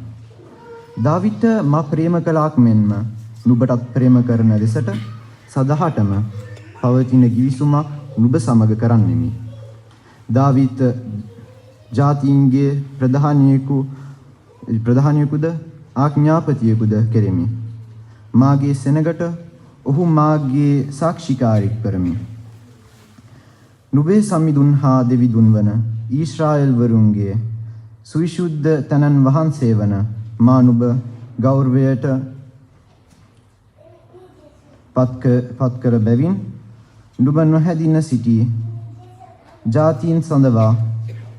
දාවිට මා ප්‍රේම කළාක් මෙන්ම නුඹටත් ප්‍රේම කරන ලෙසට සදහටම පවතින ගිවිසුමක් නුඹ සමග කරන්නෙමි. දාවිත් ජාතීන්ගේ ප්‍රධානියෙකුද ආඥාපතියෙකුද කෙරෙමි. මාගේ සෙනගට ඔහු මාගේ සාක්ෂිකාරයෙක් කරමි. නුඹේ සමිඳුන් හා දෙවිඳුන් වන ඊශ්‍රායෙල් වරුන්ගේ සවිශුද්ධ තනන් වහන්සේ වන මා නුඹ ගෞරවයට පත්කර බැවින් නුඹ නොහැදින සිටි ජාතීන් සඳවා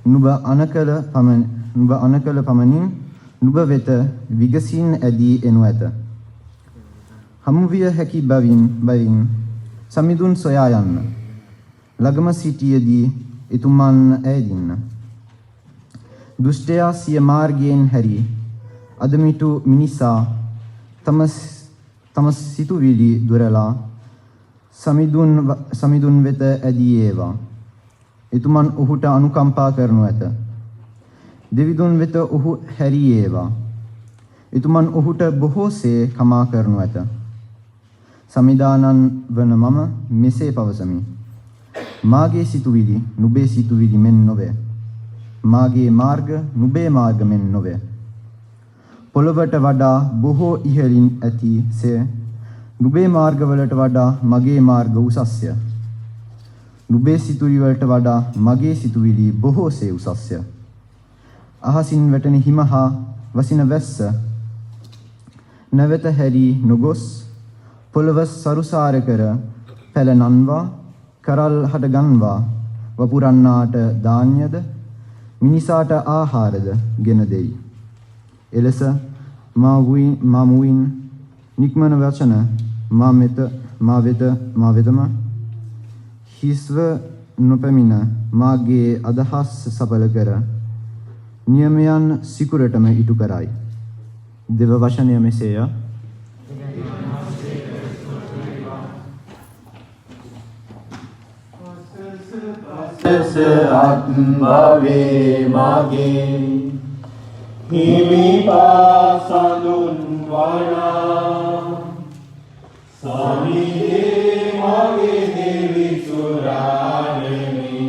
නුඹ අනකල පමණින් නුඹ වෙත විගසින් ඇදී එනු ඇත. හමුවිය හැකි බැවින් සමිඳුන් සොයා යන්න. ළඟම සිටියදී එතුමන් ඈදින්න. දුෂ්ටයා සිය මාර්ගයෙන් හැරී අදමිටු මිනිසා තම සිතුවිලි දුරලා සමිඳුන් වෙත ඇදී ඒවා. එතුමන් ඔහුට අනුකම්පා කරනු ඇත. දෙවිඳුන් වෙත ඔහු හැරී ඒවා. එතුමන් ඔහුට බොහෝසේ කමා කරනු ඇත. සමිදානන් වන මම මෙසේ පවසමි. මාගේ සිතුවිලි නුඹේ සිතුවිලි මෙන් නොවේ. මාගේ මාර්ග නුඹේ මාර්ග මෙන් නොවේ. පොළවට වඩා බොහෝ ඉහළින් ඇතිසේ නුඹේ මාර්ගවලට වඩා මගේ මාර්ග උසස්ය. නුඹේ සිතුවිලි වලට වඩා මගේ සිතුවිලි බොහෝසේ උසස්ය. අහසින් වැටෙන හිම හා වසින වැස්ස නැවත හැරී නොගොස් පොළව සරුසාර කර පැල නන්වා කරල් හට ගන්වා වපුරන්නාට ධාන්‍යද මිනිසාට ආහාරද ගෙන දෙයි. එලෙස මා මුවින් නික්මන වචන මා වෙතම හිස්ව නොපැමිණ මාගේ අදහස් සඵල කර නියමයන් සිකුරටම ඉටු කරයි. දෙව වචනය මෙසේය. භවේ මාගේ හිමි පාසඳුන් වනා සමිදේ මාගේ දෙවි සුරාණෙනි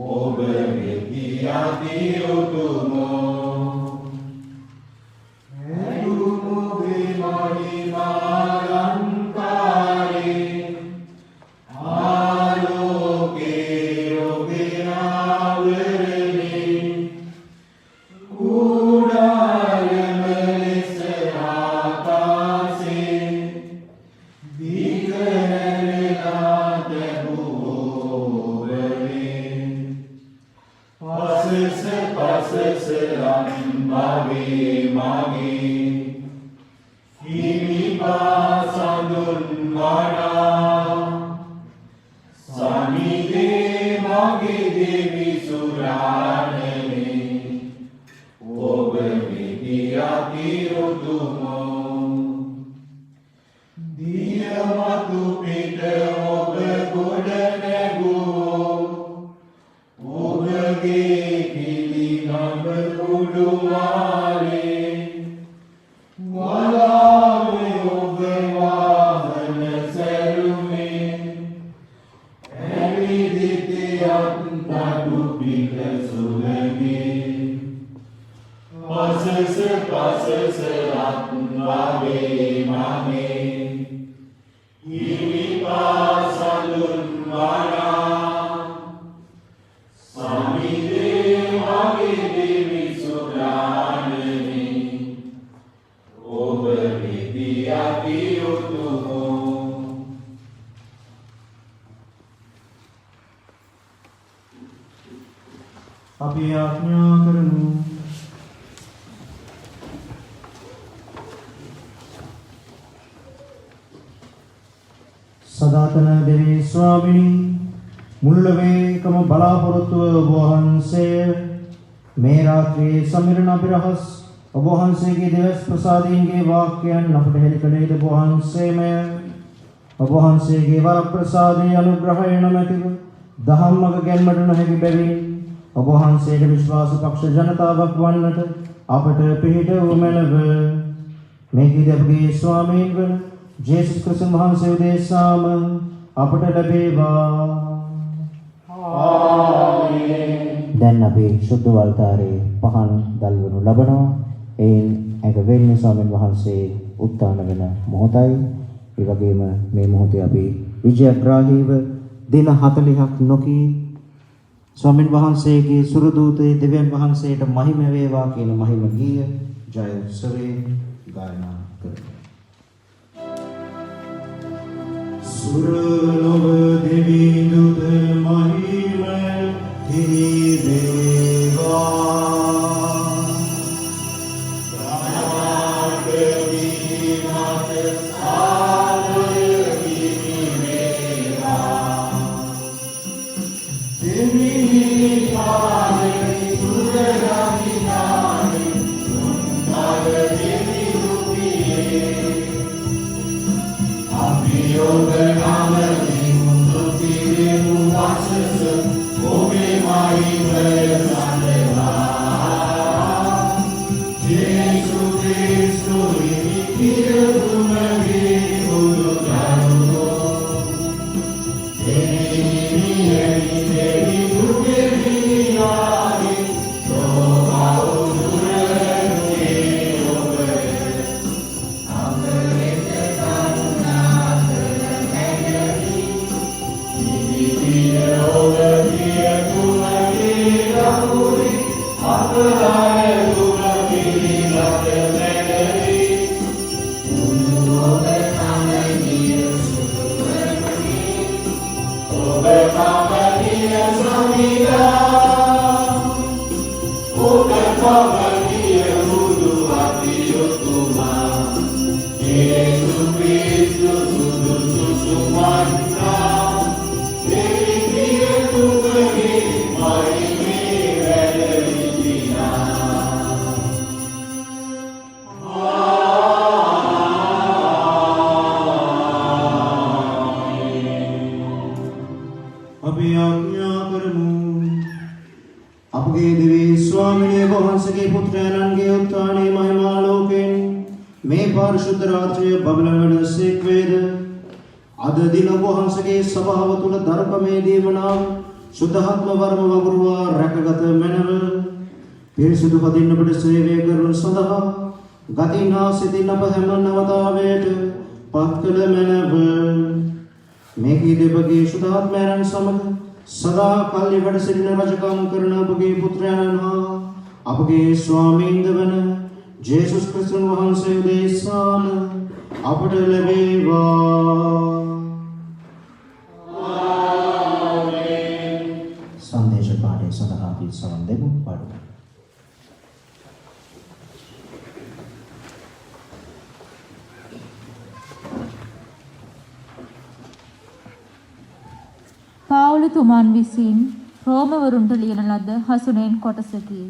ඔබ වෙති යති උතුමෝ එතුමෝ විමණි මාලංකාරේ අපි ආඥා කරමු. සදාතන දෙවි ස්වාමිනී මුල්ලවේකම බලාපොරොත්තුව ඔබ වහන්සේ මේ රාත්‍රියේ සමිරණ අභිරහස් ඔබ වහන්සේගේ දෙවස් ප්‍රසාදීන්ගේ වාක්‍යයන් අපට හෙළි කළේද ඔබ වහන්සේම ඔබ වහන්සේගේ වර ප්‍රසාදයේ අනුග්‍රහය නොමැතිව දහම්මග ගැන්මට නොහැකි බැවින් ඔබ වහන්සේට විශ්වාස පක්ෂ ජනතාවක් වන්නට අපට පිහිට වූ මැනව මේකී අපගේ ස්වාමීන් වන ජේසුස් ක්‍රිස්තුස් වහන්සේ උදෙසාම අපට ලැබේවා. දැන් අපි ශුද්ධ වල්තාරේ පහන් දල්වනු ලබනවා. එයින් එක වෙන්නේ ස්වාමීන් වහන්සේ උත්තාන වෙන මොහොතයි. ඒ වගේම මේ මොහොතේ අපි විජයග්‍රාහීව දින 40ක් නොකී ස්වාමීන් වහන්සේගේ සුරදූතේ දෙවියන් වහන්සේට මහිම වේවා කියන මහිම ගීය ජය උත්සවයේ ගායනා කරමු. සුරලොව දෙවි දුත මහිම හිදේවා. සුද්ධාත්ම වර්ම වගුරුවා රැකගත මැනව පිරිසුදු පදින්න අපට සේවය කරන සඳහා ගතින් හා සිතින් අප හැම නවතාවයට පත් කළ මැනව මේකී දෙවගේ සුද්ධාත්මයන් සමග සදා කල්ලි වැඩ සිටින රජකම් කරන අපගේ පුත්‍රයන් හා අපගේ ස්වාමීන්ද වන ජේසුස් ක්‍රිස්තුස් වහන්සේ උදෙසාම අපට ලැබේවා. සංදේශ පාඨය සඳහා අපි සමන් දෙමු. පාඩම පාවුල තුමන් විසින් රෝමවරුන්ට ලියන ලද හසුනෙන් කොටසකි.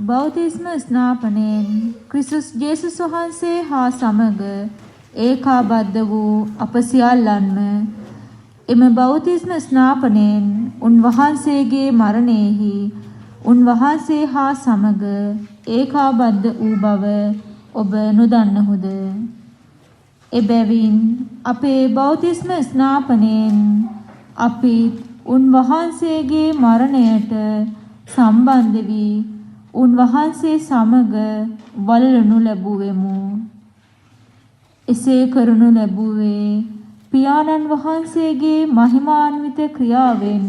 බෞතිස්ම ස්නාපනයෙන් ක්‍රිස්තුස් ජේසුස් වහන්සේ හා සමග ඒකාබද්ධ වූ අප සියල්ලන්ම එම බෞතිස්ම ස්නාපනයෙන් උන්වහන්සේගේ මරණයෙහි උන්වහන්සේ හා සමග ඒකාබද්ධ වූ බව ඔබ නොදන්නහුද? එබැවින් අපේ බෞතිස්ම ස්නාපනයෙන් අපි උන්වහන්සේගේ මරණයට සම්බන්ධ වී උන්වහන්සේ සමග වළලනු ලැබුවෙමු. එසේ කරනු ලැබුවේ පියාණන් වහන්සේගේ මහිමාන්විත ක්‍රියාවෙන්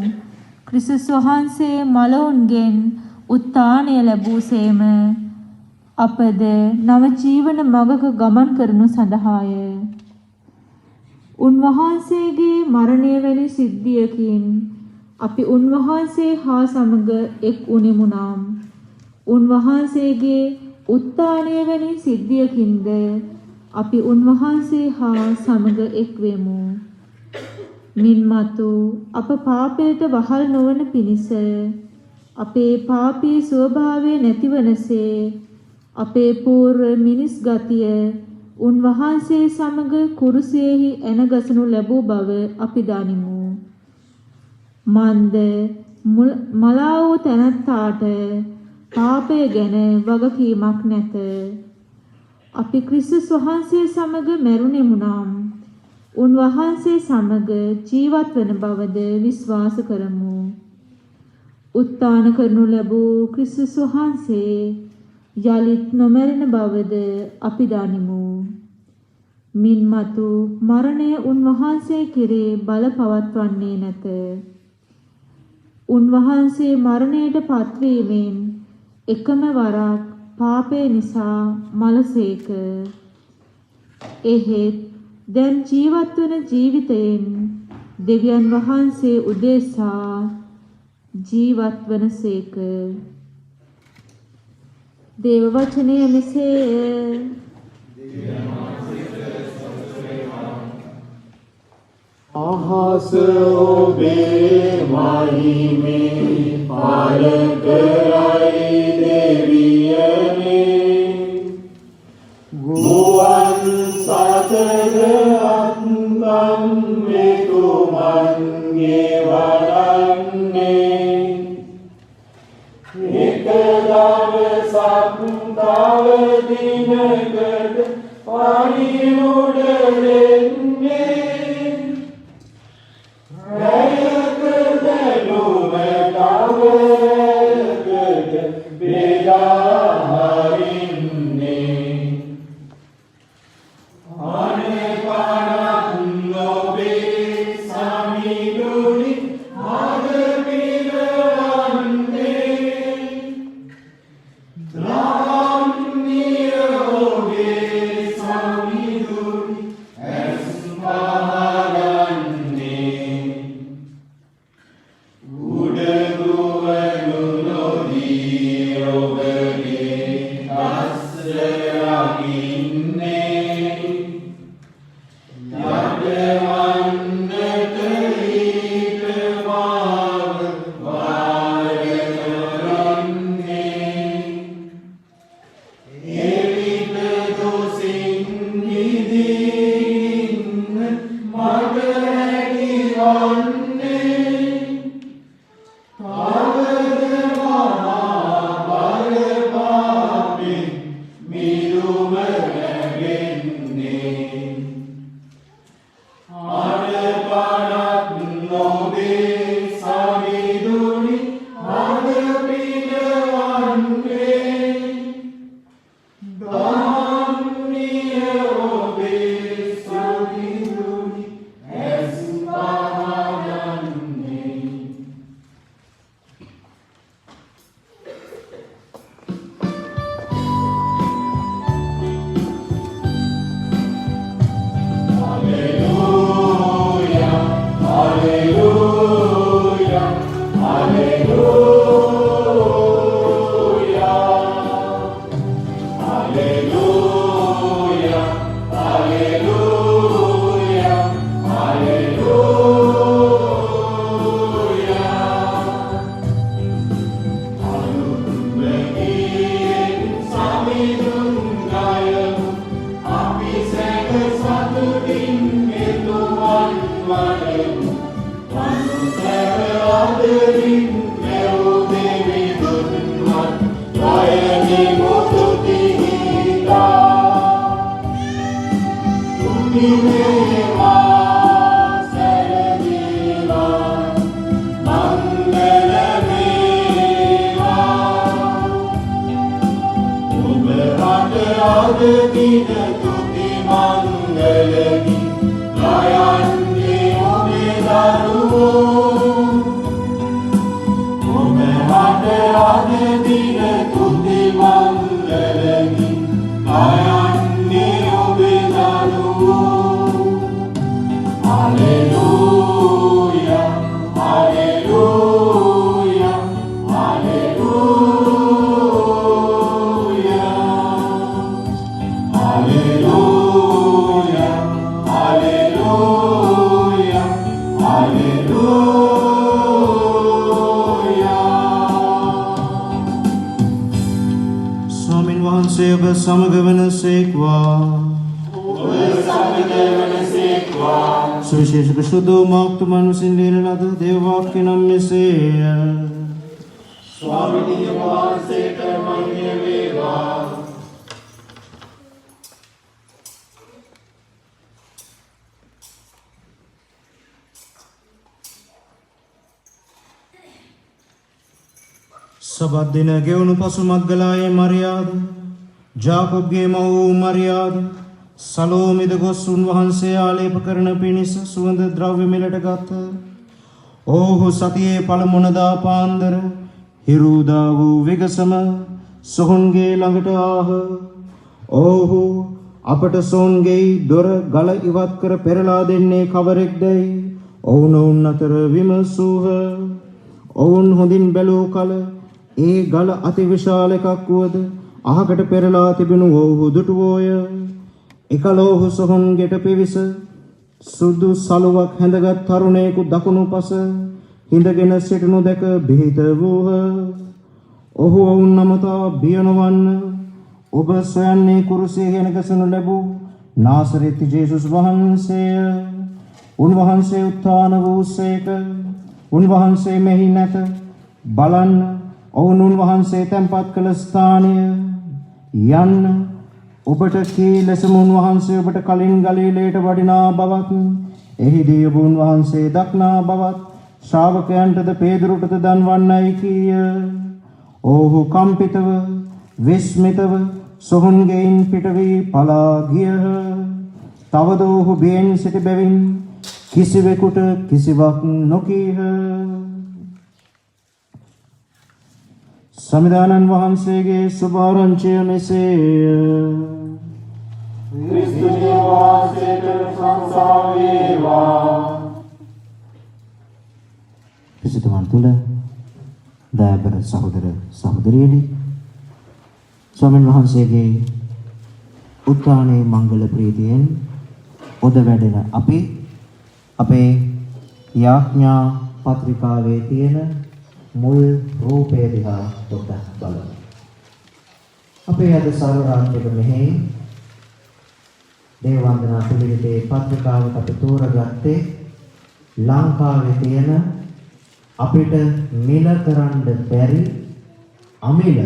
ක්‍රිස්තුස් වහන්සේ මලවුන්ගෙන් උත්ථානය ලැබූසේම අපද නව ජීවන මඟක ගමන් කරනු සඳහාය. උන්වහන්සේගේ මරණය වැනි සිද්ධියකින් අපි උන්වහන්සේ හා සමග එක් උනෙමු නම් උන්වහන්සේගේ උත්ථානය වැනි සිද්ධියකින්ද අපි උන්වහන්සේ හා සමග එක් වෙමු. මින්මතු අප පාපයට වහල් නොවන පිණිස අපේ පාපී ස්වභාවය නැතිවනසේ අපේ පූර්ව මිනිස් ගතිය උන්වහන්සේ සමග කුරුසයෙහි ඇනගසනු ලැබූ බව අපි දනිමු. මන්ද මලා වූ තැනැත්තාට පාපය ගැන වගකීමක් නැත. අපි ක්‍රිස්තුස් වහන්සේ සමග මැරුණෙමු නම් උන්වහන්සේ සමග ජීවත් වන බවද විශ්වාස කරමු. උත්ථාන කරනු ලැබූ ක්‍රිස්තුස් වහන්සේ යලිත් නොමැරෙන බවද අපි දනිමු. මින්මතු මරණය උන්වහන්සේ කෙරේ බල පවත්වන්නේ නැත. උන්වහන්සේ මරණයට පත්වීමෙන් එකම වරක් පාපය නිසා මලසේක. එහෙත් දැන් ජීවත් වන ජීවිතයෙන් දෙවියන් වහන්සේ උදෙසා ජීවත් වනසේක. දේව වචනය මෙසේය. අහස ඔබේ මහිමේ පාල කරයි දෙවියනේ ගුවන් සතර අත්නම් මෙතුමන්ගේ වඩන්නේ එක දවසක් තව දිනකට පණිවුඩ දෙන්නේ රැයකට ලොව තවකට බෙදා හරින්නේ අනේ පණක් නොබේ සමිඳුනි මග පිරවන්නේ ධම්මිය ඔබේ සමිඳුනි ඇස් පහරන්නේ උඩගුවනු නොදී ඔබගේ අස්රයකින්නේ යටවන්නට ඊට මාව වාර කරන්නේ එවිට දොසින් නිදීන්න මට හැකිවන්නේ තවද මහා බල පාපෙන් මිදුම ලැබෙන්නේ අඩපණක් නොබේ සමිඳුනි මග පිනවන්නේ ධම්මිය ඔබේ සමිඳුනි ඇස් පහරන්නේ Hallelujah, hallelujah, hallelujah, hallelujah, hallelujah. අනුබෙකින් සමිඳුන් ගයමු අපි සැක සතුටින් මෙතුමන් වඩමු මනුසර ආදරින් මෙව් දෙවිඳුන්වත් ගයනිමු තුතිගීතා තුමිනේවා සැරදීවා මංගල වේවා ඔබ රට අද දින තුති මංගලකි ගයන්නේ ඔබේ දරුවෝ ඔබ රට අද දින තුති මංගලකි ගයන්නේ ඔබේ දරුවෝ Hallelujah, hallelujah. ස්වාමින් වහන්සේ ඔබ සමග වනසේක්වා. සුවිශේෂක සුදු මාක්තුමන් විසින් ලියන ලද දේව වාක්‍ය නම් මෙසේය. ස්වාමීන් වහන්සේට මහිම වේවා. සබත් දින ගෙවුණු පසු මග්ගලායේ මරියාද, ජාකොබ්ගේ මව වූ මරියාද, සලෝමිද ගොස් උන්වහන්සේ ආලේප කරන පිණිස සුවඳ ද්‍රව්‍ය මිලට ගත්හ. ඔහු සතියේ පළමුවනදා පාන්දර හිරුදා වූ විගසම සොහොන්ගේ ළඟට ආහ. ඔහු අපට සොහොන්ගේ දොර ගල ඉවත් කර පෙරලා දෙන්නේ කවරෙක්දයි ඔවුනොවුන් අතර විමසූහ. ඔවුන් හොඳින් බැලූ කල ඒ ගල අති විශාල එකක් වුවද අහකට පෙරලා තිබෙනු ඔවුහු දුටුවෝය. එකලෝහු සොහොන්ගෙට පිවිස සුදු සලුවක් හැඳගත් තරුණයෙකු දකුණු පස හිඳගෙන සිටිනු දැක බිහිත වූහ. ඔහු ඔවුන් නමතා බිය නොවන්න, ඔබ සොයන්නේ කුරුසියේ හෙනගසනු ලැබූ නාසරෙත් ජේසුස් වහන්සේය. උන්වහන්සේ උත්ථාන වූසේක. උන්වහන්සේ මෙහි නැත. බලන්න, ඔවුන් උන්වහන්සේ තැන්පත් කළ ස්ථානය යන්න. ඔබට කී ලෙසම උන්වහන්සේ ඔබට කලින් ගලීලයට වඩිනා බවත්, එහිදී ඔබ උන්වහන්සේ දක්නා බවත් ශ්‍රාවකයන්ටද පේදුරුටද දන්වන්නයි කීය. ඔහු කම්පිතව විස්මිතව සොහොන්ගෙයින් පිට වී පලා ගියහ. තවද ඔහු බියෙන් සිටි බැවින් කිසිවෙකුට කිසිවක් නොකීහ. සමිදානන් වහන්සේගේ සුභාරංචිය මෙසේය. ක්‍රිස්තුගේ වාසයට ප්‍රශංසා වේවා. පිසිතුමන් තුළ දයාබර සහෝදර සහෝදරියනි, ස්වාමීන් වහන්සේගේ උත්ථානයේ මංගල ප්‍රීතියෙන් ඔද වැඩෙන අපි අපේ යාඥා පත්‍රිකාවේ තියෙන මුල් රූපය දිහා පොඩ්ඩක් බලමු. අපේ අද සාරාංශක මෙහි දේව වන්දනා පිළිවෙතේ පත්‍රිකාවට අපි තෝරගත්තේ ලංකාවේ තියෙන අපිට මිල කරන්න බැරි අමිල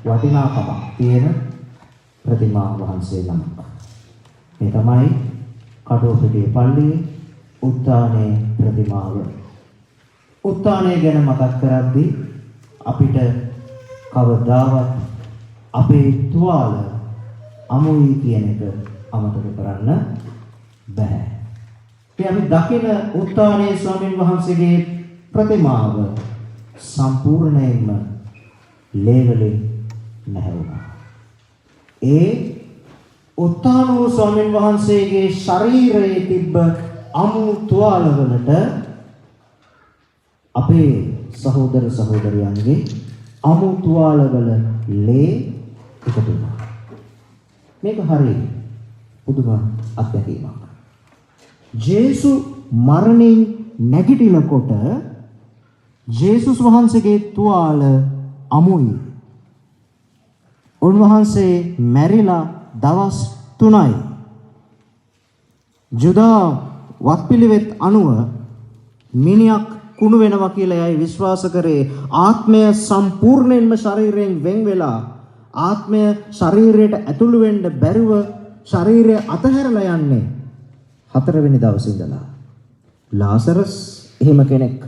වටිනාකමක් තියෙන ප්‍රතිමා වහන්සේ නමක්. මේ තමයි කඩුවපිටිය පල්ලියේ උත්ථානයේ ප්‍රතිමාව. උත්ථානය ගැන මතක් කරද්දී අපිට කවදාවත් අපේ තුවාල අමුයි කියන එක අමතක කරන්න බෑ. අපි දකින උත්ථානයේ ස්වාමීන් වහන්සේගේ ප්‍රතිමාව සම්පූර්ණයෙන්ම ලේවලින් නැහැවුණා. ඒ උත්ථාන වූ ස්වාමීන් වහන්සේගේ ශරීරයේ තිබ්බ අමු තුවාලවලට අපේ සහෝදර සහෝදරයන්ගේ අමු තුවාලවල ලේ එකතු වුණා. මේක හරිය පුදුම අත්දැකීමක්. ජේසු මරණින් නැගිටිනකොට ජේසුස් වහන්සේගේ තුවාල අමුයි. උන්වහන්සේ මැරිලා දවස් 3යි. ජුදා වත්පිළිවෙත් අනුව මිනිහක් කුණු වෙනවා කියලා අය විශ්වාස කරේ. ආත්මය සම්පූර්ණයෙන්ම ශරීරයෙන් වෙන් වෙලා ආත්මය ශරීරයට ඇතුළු වෙන්න බැරිව ශරීරය අතහැරලා යන්නේ 4 වෙනි දවසේ ඉඳලා. ලාසරස් එහෙම කෙනෙක්.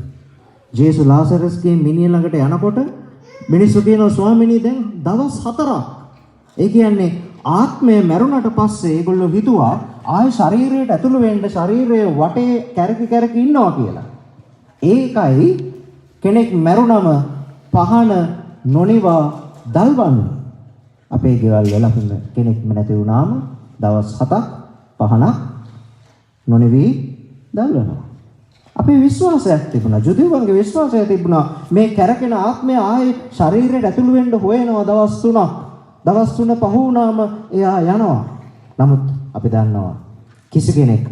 ජේසු ලාසරස්ගේ මිනිහ ළඟට යනකොට මිනිස්සු කියනවා ස්වාමීනි දැන් දවස් 4ක්. ඒ කියන්නේ ආත්මය මැරුණට පස්සේ ඒගොල්ලෝ හිතුවා ආය ශරීරයට ඇතුළු වෙන්න ශරීරයේ වටේ කැරකි ඉන්නවා කියලා. ඒකයි කෙනෙක් මැරුණම පහන නොනිවා දල්වන්නේ. අපේ ගෙවල් වල කෙනෙක්ම නැති වුණාම දවස් 7ක් පහනක් නොනිවි දල්වනවා. අපේ විශ්වාසයක් තිබුණා. ජුදෙව්වන්ගේ විශ්වාසය තිබුණා මේ කැරකෙන ආත්මය ආයේ ශරීරයට ඇතුළු වෙන්න හොයනවා දවස් 3ක්. දවස් 3 පහ වුණාම එයා යනවා. නමුත් අපි දන්නවා කිසි කෙනෙක්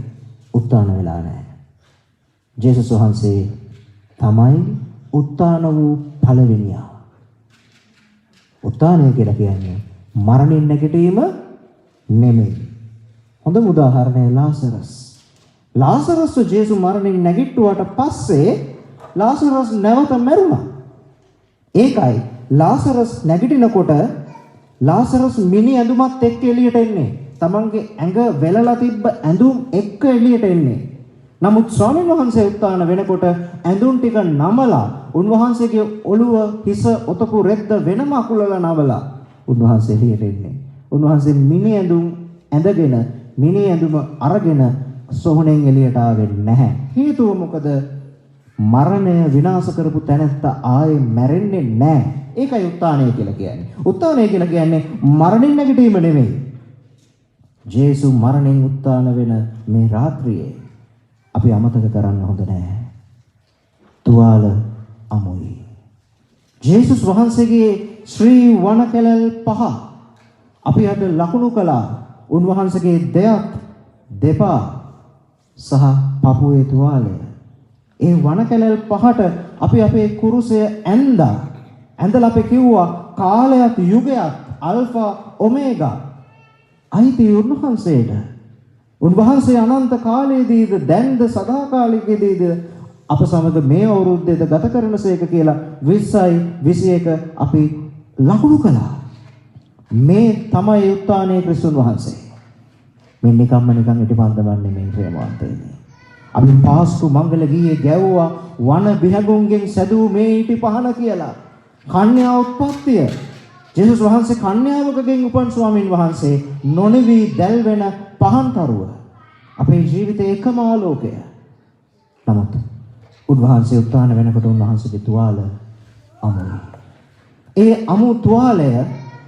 උත්ථාන වෙලා නැහැ. ජේසුස් වහන්සේ තමයි උත්ථාන වූ පළවෙනියා. උත්ථානය කියලා කියන්නේ මරණින් නැගිටීම නෙමෙයි. හොඳම උදාහරණය ලාසරස්. ලාසරස් ජේසුස් මරණින් නැගිට්ටුවාට පස්සේ ලාසරස් නැවත මැරුණා. ඒකයි ලාසරස් නැගිටිනකොට ලාසරස් මිනි ඇඳුමත් එක්ක එළියට එන්නේ. තමන්ගේ ඇඟ වෙලලා තිබ්බ ඇඳුම් එක්ක එළියට එන්නේ. නමුත් ස්වාමීන් වහන්සේ උත්ථාන වෙනකොට ඇඳුම් ටික නමලා උන්වහන්සේගේ ඔළුව හිස ඔතපු රෙද්ද වෙනම අකුලලා නමලා උන්වහන්සේ එළියට එන්නේ. උන්වහන්සේ මිනි ඇඳුම් ඇඳගෙන මිනි ඇඳුම අරගෙන සොහොනෙන් එළියට ආවේ නැහැ. හේතුව මොකද? මරණය විනාශ කරපු තැනත්තා ආයේ මැරෙන්නේ නැහැ. ඒකයි උත්ථානය කියලා කියන්නේ. උත්ථානය කියලා කියන්නේ මරණින් නැගිටීම නෙමෙයි. ජේසුස් මරණින් උත්ථාන වෙන මේ රාත්‍රියේ අපි අමතක කරන්න හොඳ නැහැ. තුවාල අමුයි. ජේසුස් වහන්සේගේ ශ්‍රී වනකැලල් 5 අපි අද ලකුණු කළා. උන්වහන්සේගේ දෙයක් දෙපා සහ පපුවේ තුවාලය. ඒ වනකැලල් 5ට අපි අපේ කුරුසය ඇඳලා අපි කිව්වා කාලයක් යුගයක් අල්ෆා ඔමේගා අයිති උන්වහන්සේට. උන්වහන්සේ අනන්ත කාලයේදීද දැන්ද සදාකාලිකයේදීද අප සමග මේ අවුරුද්දේද ගත කරනසේක කියලා 20යි 21 අපි ලකුණු කළා. මේ තමයි උත්ථානයේ ක්‍රිස්තුන් වහන්සේ. මේ නිකන් ඉටිපන්දමන්නේ මේ ප්‍රේමවන්තයනි. අපි පාස්කු මංගල ගීයේ ගැව්වා වන බිහගුන්ගෙන් සැදූ මේ ඉටි පහන කියලා. කන්‍යා උත්පත්තිය. ජේසුස් වහන්සේ කන්‍යාවකගෙන් උපන් ස්වාමින් වහන්සේ නොනිවි දැල්වෙන පහන්තරුව. අපේ ජීවිතයේ එකම ආලෝකය. නමුත් උන්වහන්සේ උත්ථාන වෙනකොට උන්වහන්සේගේ තුවාල අමුයි. ඒ අමු තුවාලය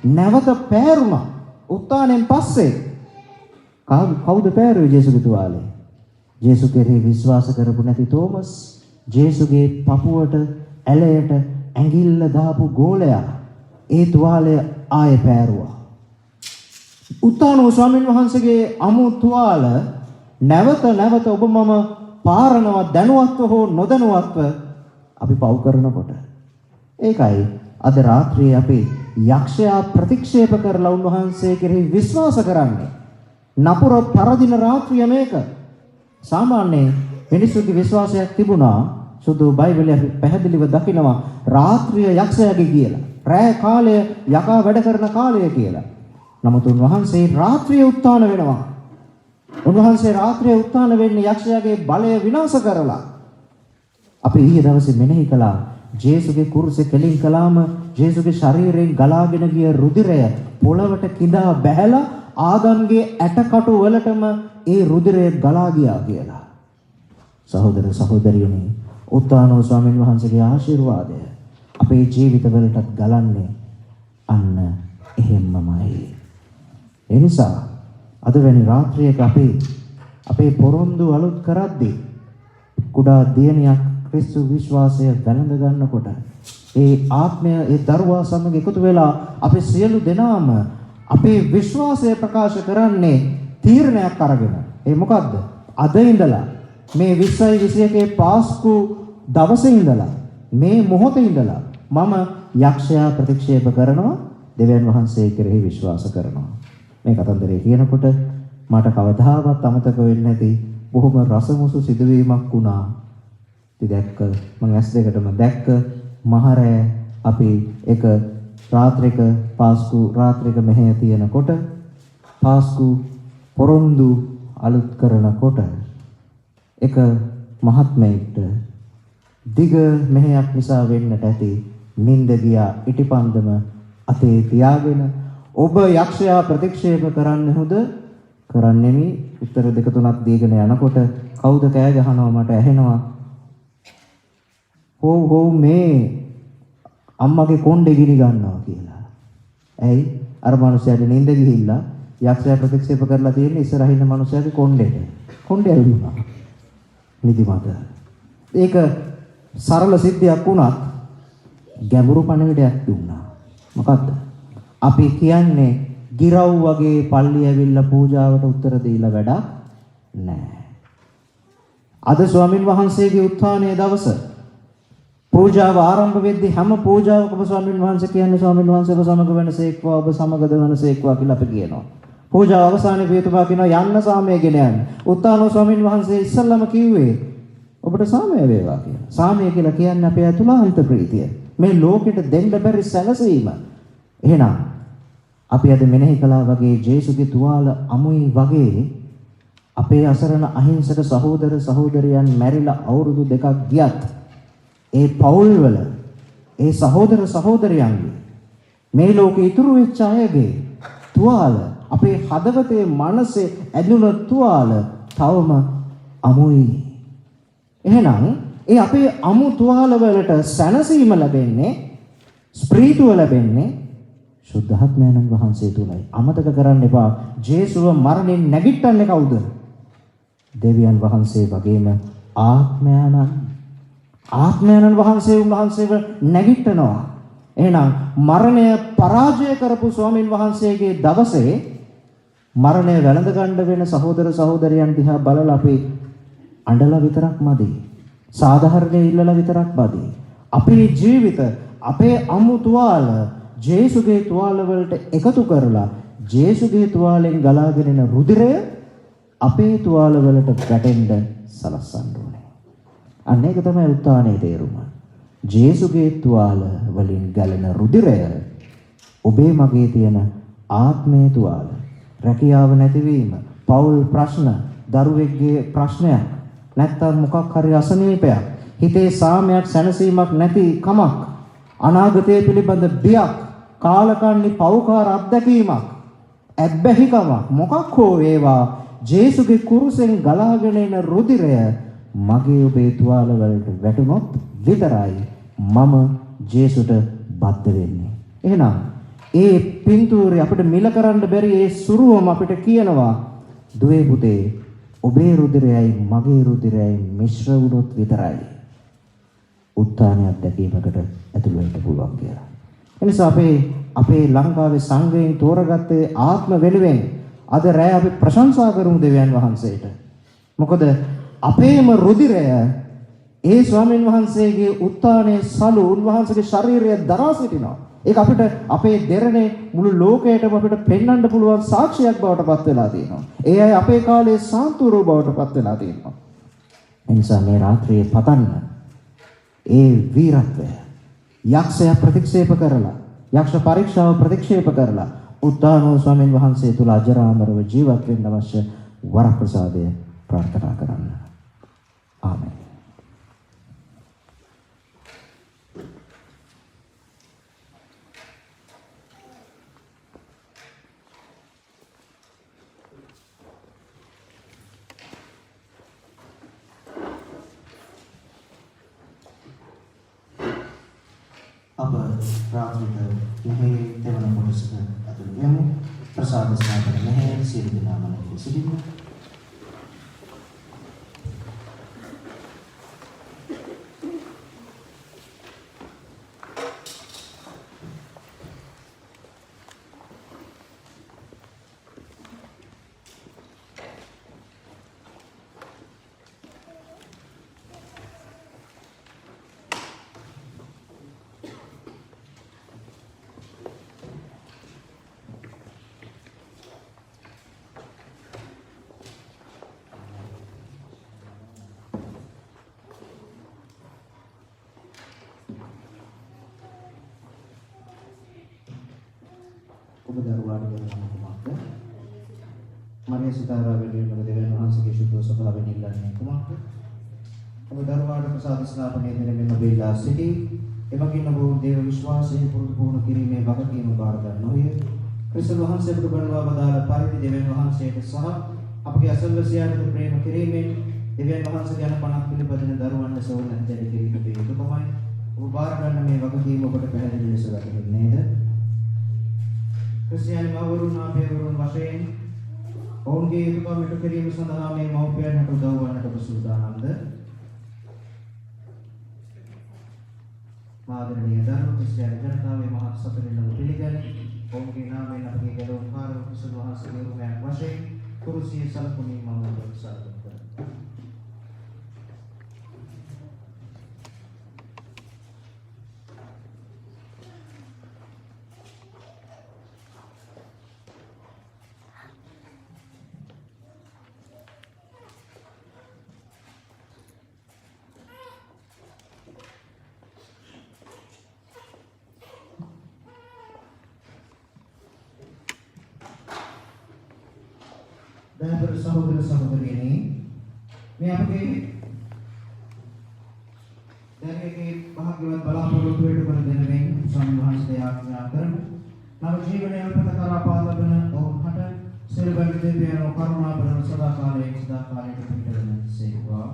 නැවත පෑරුණා. උත්ථානයෙන් පස්සේ කවුද පෑරුවේ ජේසුගේ තුවාලේ? ජේසුස් කෙරෙහි විශ්වාස කරපු නැති තෝමස්, ජේසුගේ පපුවට ඇලයට ඇඟිල්ල දාපු ගෝලයා ඒ තුවාලය ආයෙ පෑරුවා. උත්ථාන වූ ස්වාමීන් වහන්සේගේ අමු තුවාල නැවත ඔබ මම පාරනවා දැනුවත්ව හෝ නොදැනුවත්ව අපි පව් කරනකොට. ඒකයි අද රාත්‍රියේ අපි යක්ෂයා ප්‍රතික්ෂේප කරලා උන්වහන්සේ කෙරෙහි විශ්වාස කරන්නේ. නපුර පරදින රාත්‍රිය මේක. සාමාන්‍යයෙන් මිනිස්සුගේ විශ්වාසයක් තිබුණා සුදු බයිබලයේ අපි පැහැදිලිව දකිනවා රාත්‍රිය යක්ෂයාගේ කියලා. රෑ කාලය යකා වැඩ කරන කාලය කියලා. නමුත් උන්වහන්සේ රාත්‍රියේ උත්ථාන වෙනවා. උන්වහන්සේ රාත්‍රියේ උත්ථාන වෙන්නේ යක්ෂයාගේ බලය විනාශ කරලා. අපි ඊයේ දවසේ මෙනෙහි කළා ජේසුගේ කුරුසේ කෙලින් කළාම ජේසුගේ ශරීරයෙන් ගලාගෙන ගිය රුධිරය පොළවට කිඳා බැහැලා ආදම්ගේ ඇටකටු වලටම ඒ රුධිරය ගලා ගියා කියලා. සහෝදර සහෝදරියනි, උත්ථානෝ ස්වාමීන් වහන්සේගේ ආශිර්වාදය අපේ ජීවිතවලටත් ගලන්නේ අන්න එහෙම්මමයි. ඒ නිසා අද වෙනි රාත්‍රියක අපේ පොරොන්දු අලුත් කරද්දී කුඩා දියණියක් ක්‍රිස්තු විශ්වාසය දැනඳ ගන්නකොට ඒ ආත්මය ඒ දරුවා සමග එකතු වෙලා අපි සියලු දෙනාම අපේ විශ්වාසය ප්‍රකාශ කරන්නේ තීරණයක් අරගෙන. ඒ මොකද්ද? අද ඉඳලා මේ 20යි 21 පාස්කු දවසේ ඉඳලා මේ මොහොතේ ඉඳලා මම යක්ෂයා ප්‍රතික්ෂේප කරනවා, දෙවියන් වහන්සේ කෙරෙහි විශ්වාස කරනවා. මේ කතන්දරේ කියනකොට මට කවදාවත් අමතක වෙන්නේ නැති බොහොම රසමුසු සිදුවීමක් වුණා. ඉතින් මම ඇස් දෙකටම දැක්ක මහරෑ අපි එක රාත්‍රික පාස්කු රාත්‍රික මෙහෙය තියෙනකොට පාස්කු පොරොන්දු අලුත් කරනකොට එක මහත්මයෙක්ට දිග මෙහෙයක් නිසා වෙන්නට ඇති නිින්ද ගියා ඉටිපන්දම අතේ තියාගෙන ඔබ යක්ෂයා ප්‍රතික්ෂේප කරන්න හොඳ කරන්නෙමි උත්තර දෙක තුනක් දීගෙන යනකොට කවුද කෑ ගහනවා මට ඇහෙනවා හෝ මේ අම්මගේ කොණ්ඩේ ගිනි ගන්නවා කියලා. ඇයි? අර මනුස්සයාට නිින්ද ගිහිල්ලා යක්ෂයා ප්‍රතික්ෂේප කරලා තියෙන ඉස්සරහින් ඉන්න මනුස්සයාගේ කොණ්ඩේට. කොණ්ඩේ ඇවිල්ලා. නිදිමත. ඒක සරල සිද්ධියක් වුණත් ගැඹුරු පණිවිඩයක් දුන්නා. මොකද්ද? අපි කියන්නේ ගිරව් වගේ පල්ලි ඇවිල්ලා පූජාවට උත්තර දීලා වැඩක් නැහැ. අද ස්වාමින් වහන්සේගේ උත්ථානයේ දවස පූජාව ආරම්භ වෙද්දී හැම පූජාවකම ස්වාමින් වහන්සේ කියන්නේ ස්වාමින් වහන්සේ ඔබ සමග වෙනසේක්වා ඔබ සමගද වෙනසේක්වා කියලා අපි කියනවා. පූජාව අවසානයේ පියතුමා කියනවා යන්න සාමය ගෙන යන්න. උත්ථානෝ ස්වාමින් වහන්සේ ඉස්සල්ලාම කිව්වේ ඔබට සාමය වේවා කියලා. සාමය කියලා කියන්නේ අපේ අතුලාන්ත ප්‍රීතිය. මේ ලෝකෙට දෙන්න බැරි සැනසීම. එහෙනම් අපි අද මෙනෙහි කළා වගේ ජේසුගේ තුවාල අමුයි වගේ අපේ අසරණ අහිංසක සහෝදර සහෝදරයන් මැරිලා අවුරුදු 2ක් ගියත් ඒ පවුල්වල ඒ සහෝදර සහෝදරයන්ගේ මේ ලෝකේ ඉතුරු වෙච්ච අයගේ තුවාල අපේ හදවතේ මනසේ ඇදුණු තුවාල තවම අමුයි. එහෙනම් ඒ අපේ අමු තුවාල වලට සැනසීම ලැබෙන්නේ ස්ප්‍රීතුව ලැබෙන්නේ සුද්ධාත්මයන්න් වහන්සේ තුලයි. අමතක කරන්න එපා. ජේසුව මරණයෙන් නැගිට්ටන්නේ කවුද? දෙවියන් වහන්සේ වගේම ආත්මයන්න් වහන්සේ උන්වහන්සේව නැගිටනවා. එහෙනම් මරණය පරාජය කරපු ස්වාමින් වහන්සේගේ දවසේ මරණය වැළඳ ගන්න වෙන සහෝදර සහෝදරයන් දිහා බලලා අපි අඬලා විතරක් මදි. සාධාරණේ ඉල්ලලා විතරක් මදි. අපේ ජීවිත අපේ අමු තුවාල ජේසුගේ තුවාල වලට එකතු කරලා ජේසුගේ තුවාලෙන් ගලාගෙන එන රුධිරය අපේ තුවාල වලට වැටෙන්න සලස්සන්න ඕනේ. අන්න ඒක තමයි උත්ථානයේ තේරුම. ජේසුගේ තුවාල වලින් ගලන රුධිරය ඔබේ මගේ තියෙන ආත්මයේ තුවාල. රැකියාව නැතිවීම, පෞල් ප්‍රශ්න, දරුවෙක්ගේ ප්‍රශ්නයක්, නැත්නම් මොකක් හරි අසනීපයක්, හිතේ සාමයක් සැනසීමක් නැති කමක්, අනාගතය පිළිබඳ බියක්, කාලකන්ණි පෞකාර අත්දැකීමක්, ඇබ්බැහිකමක් මොකක් හෝ වේවා ජේසුගේ කුරුසෙන් ගලාගෙන එන රුධිරය මගේ ඔබේ තුවාල වලට වැටුනොත් විතරයි මම ජේසුට බද්ධ වෙන්නේ. එහෙනම් ඒ පින්තූරය අපිට මිල කරන්න බැරි ඒ සුරුවම අපිට කියනවා දුවේ පුතේ ඔබේ රුධිරයයි මගේ රුධිරයයි මිශ්‍ර වුණොත් විතරයි උත්ථානයක් දැකීමකට ඇතුළු වෙන්න පුළුවන් කියලා. එනිසා අපේ ලංකාවේ සංඝයෙන් තෝරගත්තේ ආත්ම වෙනුවෙන් අද රැය අපි ප්‍රශංසා කරමු දෙවියන් වහන්සේට. මොකද අපේම රුධිරය ඒ ස්වාමීන් වහන්සේගේ උත්ථානයේ සලු උන්වහන්සේගේ ශරීරය දරා සිටිනවා. ඒක අපිට අපේ දෙරණේ මුළු ලෝකයටම අපිට පෙන්වන්න පුළුවන් සාක්ෂියක් බවට පත් වෙලා තියෙනවා. ඒ අය අපේ කාලේ සාන්තුරෝ බවට පත් වෙලා තියෙනවා. ඒ නිසා මේ රාත්‍රියේ පතන්න ඒ වීරත්වය යක්ෂය ප්‍රතික්ෂේප කරලා යක්ෂ පරීක්ෂාව ප්‍රතික්ෂේප කරලා උත්ථානෝ ස්වාමීන් වහන්සේ තුල අජරාමරව ජීවත් වෙන්න අවශ්‍ය වරප්‍රසාදය ප්‍රාර්ථනා කරන්න. ආමෙන්. अब रात्रि මෙහි දෙවන කොටසට ඇතුළු වෙමු. ප්‍රසාද ස්ථාපන මෙහි සියලු දෙනාම සිටිමු. ඔබ දරුවාට කරන කුමක්ද? මරිය සිතාරා වෙනුවෙන් ඔබ දෙවියන් වහන්සේගේ ශුද්ධ ස්වභාවයෙන් ඉල්ලන්නේ කුමක්ද? ඔබ දරුවාට ප්‍රසාද ස්ථාපනය දෙමින් ඔබ ඉල්ලා සිටි. එමගින් ඔබ දේව විශ්වාසයේ පුරුදු කිරීමේ වගකීම බාර ගන්නෝය. ක්‍රිස්තුස් වහන්සේ පුදුබන්වා වදාළ පරිදි දෙවියන් වහන්සේට සහ අපගේ අසල්වැසියන්ට ප්‍රේම කිරීමෙන් දෙවියන් වහන්සේගේ අනපනක් පිළිපදින දරුවන් ලෙස වුණ හැදෙන්න කිරීමේ යුතුයකමයි. ඔබ බාර ගන්න මේ වගකීම ඔබට පැහැදිලි ලෙස වැටහෙන්නේ නේද? ක්‍රිස්තියානි මව්වරුන් අපේවරුන් වශයෙන් ඔවුන්ගේ යුතුයකම් ඉටු කිරීම සඳහා මේ මව්පියන්ට උදව් වන්නට ඔබ සූදානම්ද? මාදරණීය දරුවෝ ක්‍රිස්තියානි ජනතාවේ මහත් සතුටින් ඔබ පිළිගනි. ඔවුන්ගේ නාමයෙන් අපගේ ගැලවුම් කාරක ක්‍රිස්තුස් වහන්සේගේ උරුමයක් වශයෙන් කුරුසියේ සලකුණින් මම ඔබට සාදු කරමි. සහෝදර සහෝදරියනි මේ අපගේ දැනගේ භාග්‍යවත් බලාපොරොත්තු වෙට කර දෙනමින් ස්වාමීන් වහන්සේ ආඥා කරමු. නව ජීවනයේ උපත කරා පාදබන ඔහුට සිරබලි දෙවියන් කරුණා බලන සදා කාලයේ පිටවෙන සේවා.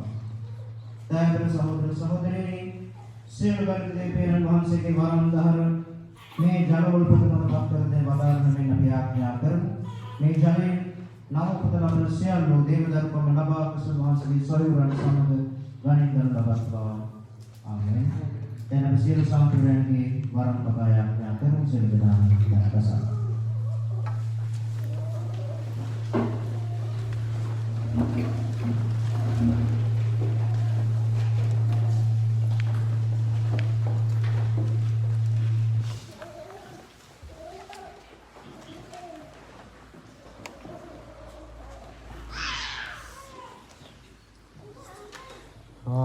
දයාබර සහෝදර සහෝදරියනි සිරබලි දෙවියන් වහන්සේගේ වරම් දහර මේ ජලවල උපතන පත්තරනේ වදාරන මෙන්න අපි ආඥා කරමු. මේ ජලයෙන් නව උපත ලබන සියලු දේවදත්කම ලබා කුසල වහන්සේගේ සොයුරන් සමග ගණිත කරන ලබස්වා. Amin. Dan අපි සියලු සම්පූර්ණයේ වරම් පතා ආඥා කරමු. සියලු දෙනා දසක්.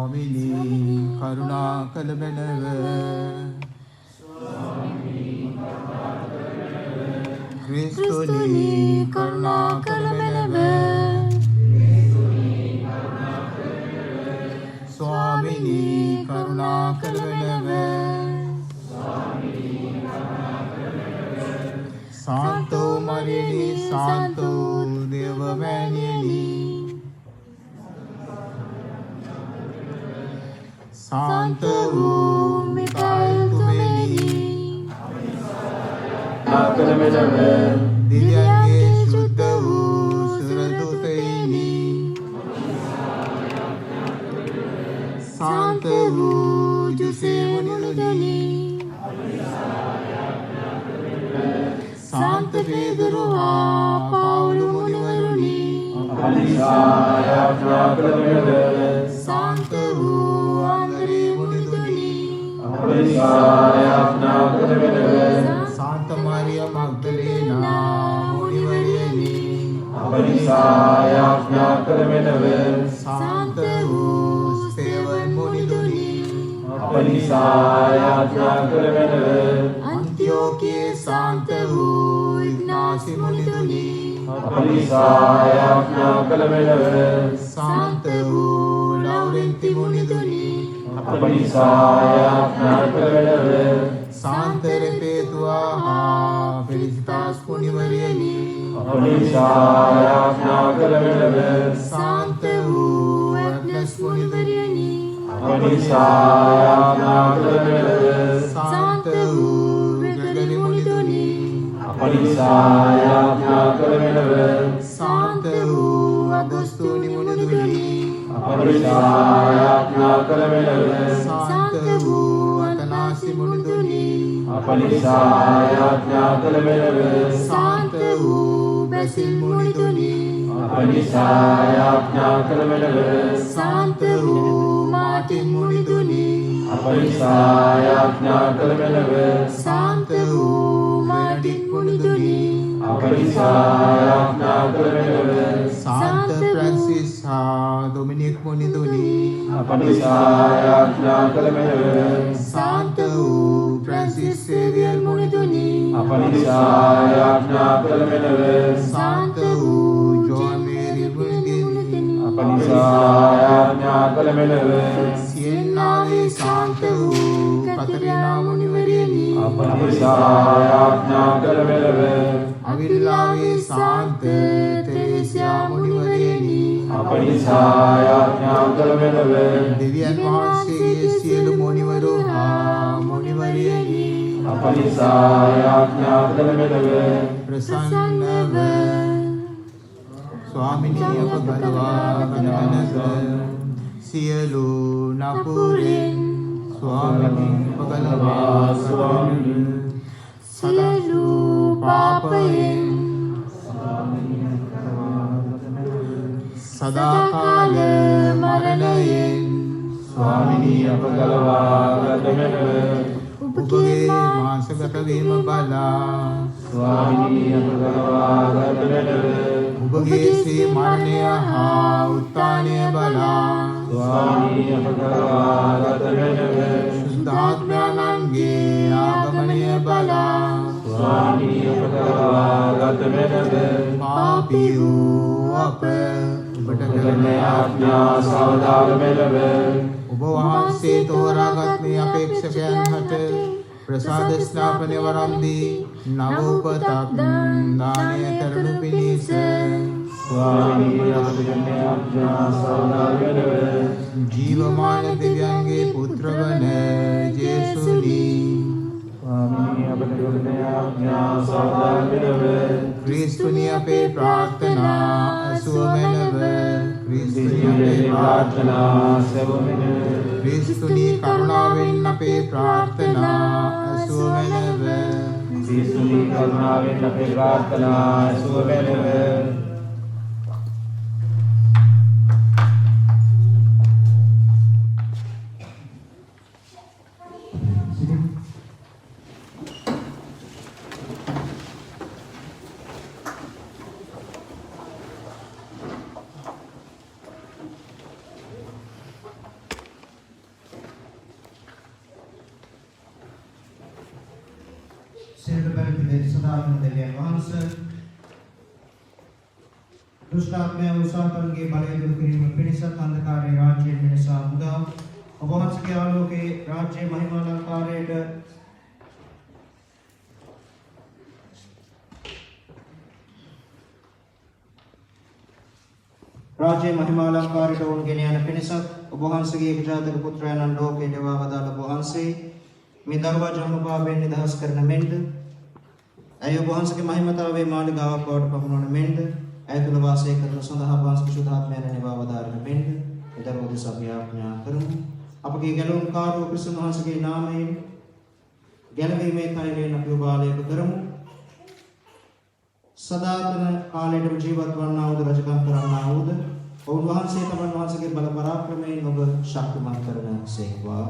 ස්වාමිනී කරුණා කළ බැනව ක්‍රිස්තුනී කරුණා කළ බැනව ස්වාමිනී කරුණා කළ බැනව සාන්තෝ මරියනි සාන්තෝ දේවමෑණියනි शांत मिकाएल तुम्हें दिव्यांगे शुद्ध सुरदूतैनी शांत जुसे मुनिरुदनी शांत पेदरुहा पाउलु मुनिवरुनी शांत शांत मारिया मगदलेना मुनिवरियनी शांत सेवन मुनिदुनी अंत्योके शांत इग्नासी मुनिदुनी शांत लौरेंती मुनिदुनी शांत पेतुआ फेलिसितास मुनिवरियनी शांत एग्नेस मुनिवरियनी शांत ग्रेगरी मुनिदुनी शांत अगस्तुनी मुनिदुनी शांत अतनासी मुनिदुनी शांत बेसिल मुनिदुनी शांत मार्टिन मुनिदुनी शांत मार्टिन मुनिदुनी शांत फ्रांसिस डोमिनिक मुनिदुनी शांत फ्रांसिस सेवियर मुनिदुनी शांत जॉन मेरी मुनिदुनी सिएन्नावे शांत कतरीना मुनिवरियनी अविल्लावे शांत तेरेसिया मुनिवरियनी दिव्यन वහන්සේගේ සියලු මුනිවරු හා මුනිවරියනි ප්‍රසන්නව ස්වාමිනී අප ගලවා ගන්නස සියලු නපුරින් ස්වාමිනී අප ගලවා ස්වාමිනී සියලු පාපයෙන් सदाकाल मरणයෙන් ස්වාමිනී අප ගලවා ගතමෙන ඔබගේ මාංශගත වීම බලා ස්වාමිනී අප ගලවා ගතමෙන ඔබගේ ශ්‍රී මරණය හා උත්ථානය බලා ස්වාමිනී අප ගලවා ගතමෙන शुद्धात्म्यानंगे आगमनය බලා ස්වාමිනී අප ගලවා ගතමෙන පාපියෝ අප ඔබට කරන ආඥා සවදාල මෙලව ඔබ වහන්සේ තෝරාගත් මේ අපේක්ෂකයන් හට ප්‍රසාද ස්ථාපනය වරම් දී නව උපතක් දානය කරනු පිණිස ස්වාමීනි අපට කරන ආඥා සවදාල මෙලව ජීවමාන දෙවියන්ගේ පුත්‍ර වන ජේසුනි ස්වාමීනි අපට කරන ආඥා සවදාල මෙලව ක්‍රිස්තුනි අපේ ප්‍රාර්ථනා ඇසුව මැනව ක්‍රිස්තුනි අපේ ප්‍රාර්ථනා සෙවමෙන ක්‍රිස්තුනි කරුණාවෙන් අපේ ප්‍රාර්ථනා ඇසුව මැනව ක්‍රිස්තුනි කරුණාවෙන් අපේ ප්‍රාර්ථනා ඇසුව මැනව දුෂ්ටාත්මය උසාවන්ගේ බලය දුරු කිරීම පිණිස අන්ධකාරයේ රාජ්‍යයෙන් මිනිසා මුදා ඔබ වහන්සේගේ ආලෝකයේ රාජ්‍යයේ මහිමාලංකාරයට රාජ්‍යයේ මහිමාලංකාරයට වුන් ගෙන යන පිණිස ඔබ වහන්සේගේ ඒකජාතක පුත්‍රයන්න් ලෝකයට එවා වදාළ ඔබ වහන්සේ මේ දරුවා ජන්මපාපයෙන් නිදහස් කරන මෙන්ද ඇය ඔබ වහන්සේගේ මහිමතාවයේ මාලිගාවක් බවට පමුණවන මෙන්ද ඇය තුළ වාසය කරන සඳහා වාසක සුද්ධාත්මයන් නිවා වදාරන මෙන්ද ඊදරෝද සභාඥා කරමු අපගේ ගැලවුම් කාර්යෝ ක්‍රිස්තුන් වහන්සේගේ නාමයෙන් ගැලවීමේ කලයෙන් අපි ඔබ ආලේප කරමු සදාතන කාලයට ජීවත් වන්නා වූ රජකම් කරන්නා වූද ඔවුන් වහන්සේ තමන් වහන්සේගේ බල පරාක්‍රමයෙන් ඔබ ශක්තිමත් කරන සේක්වා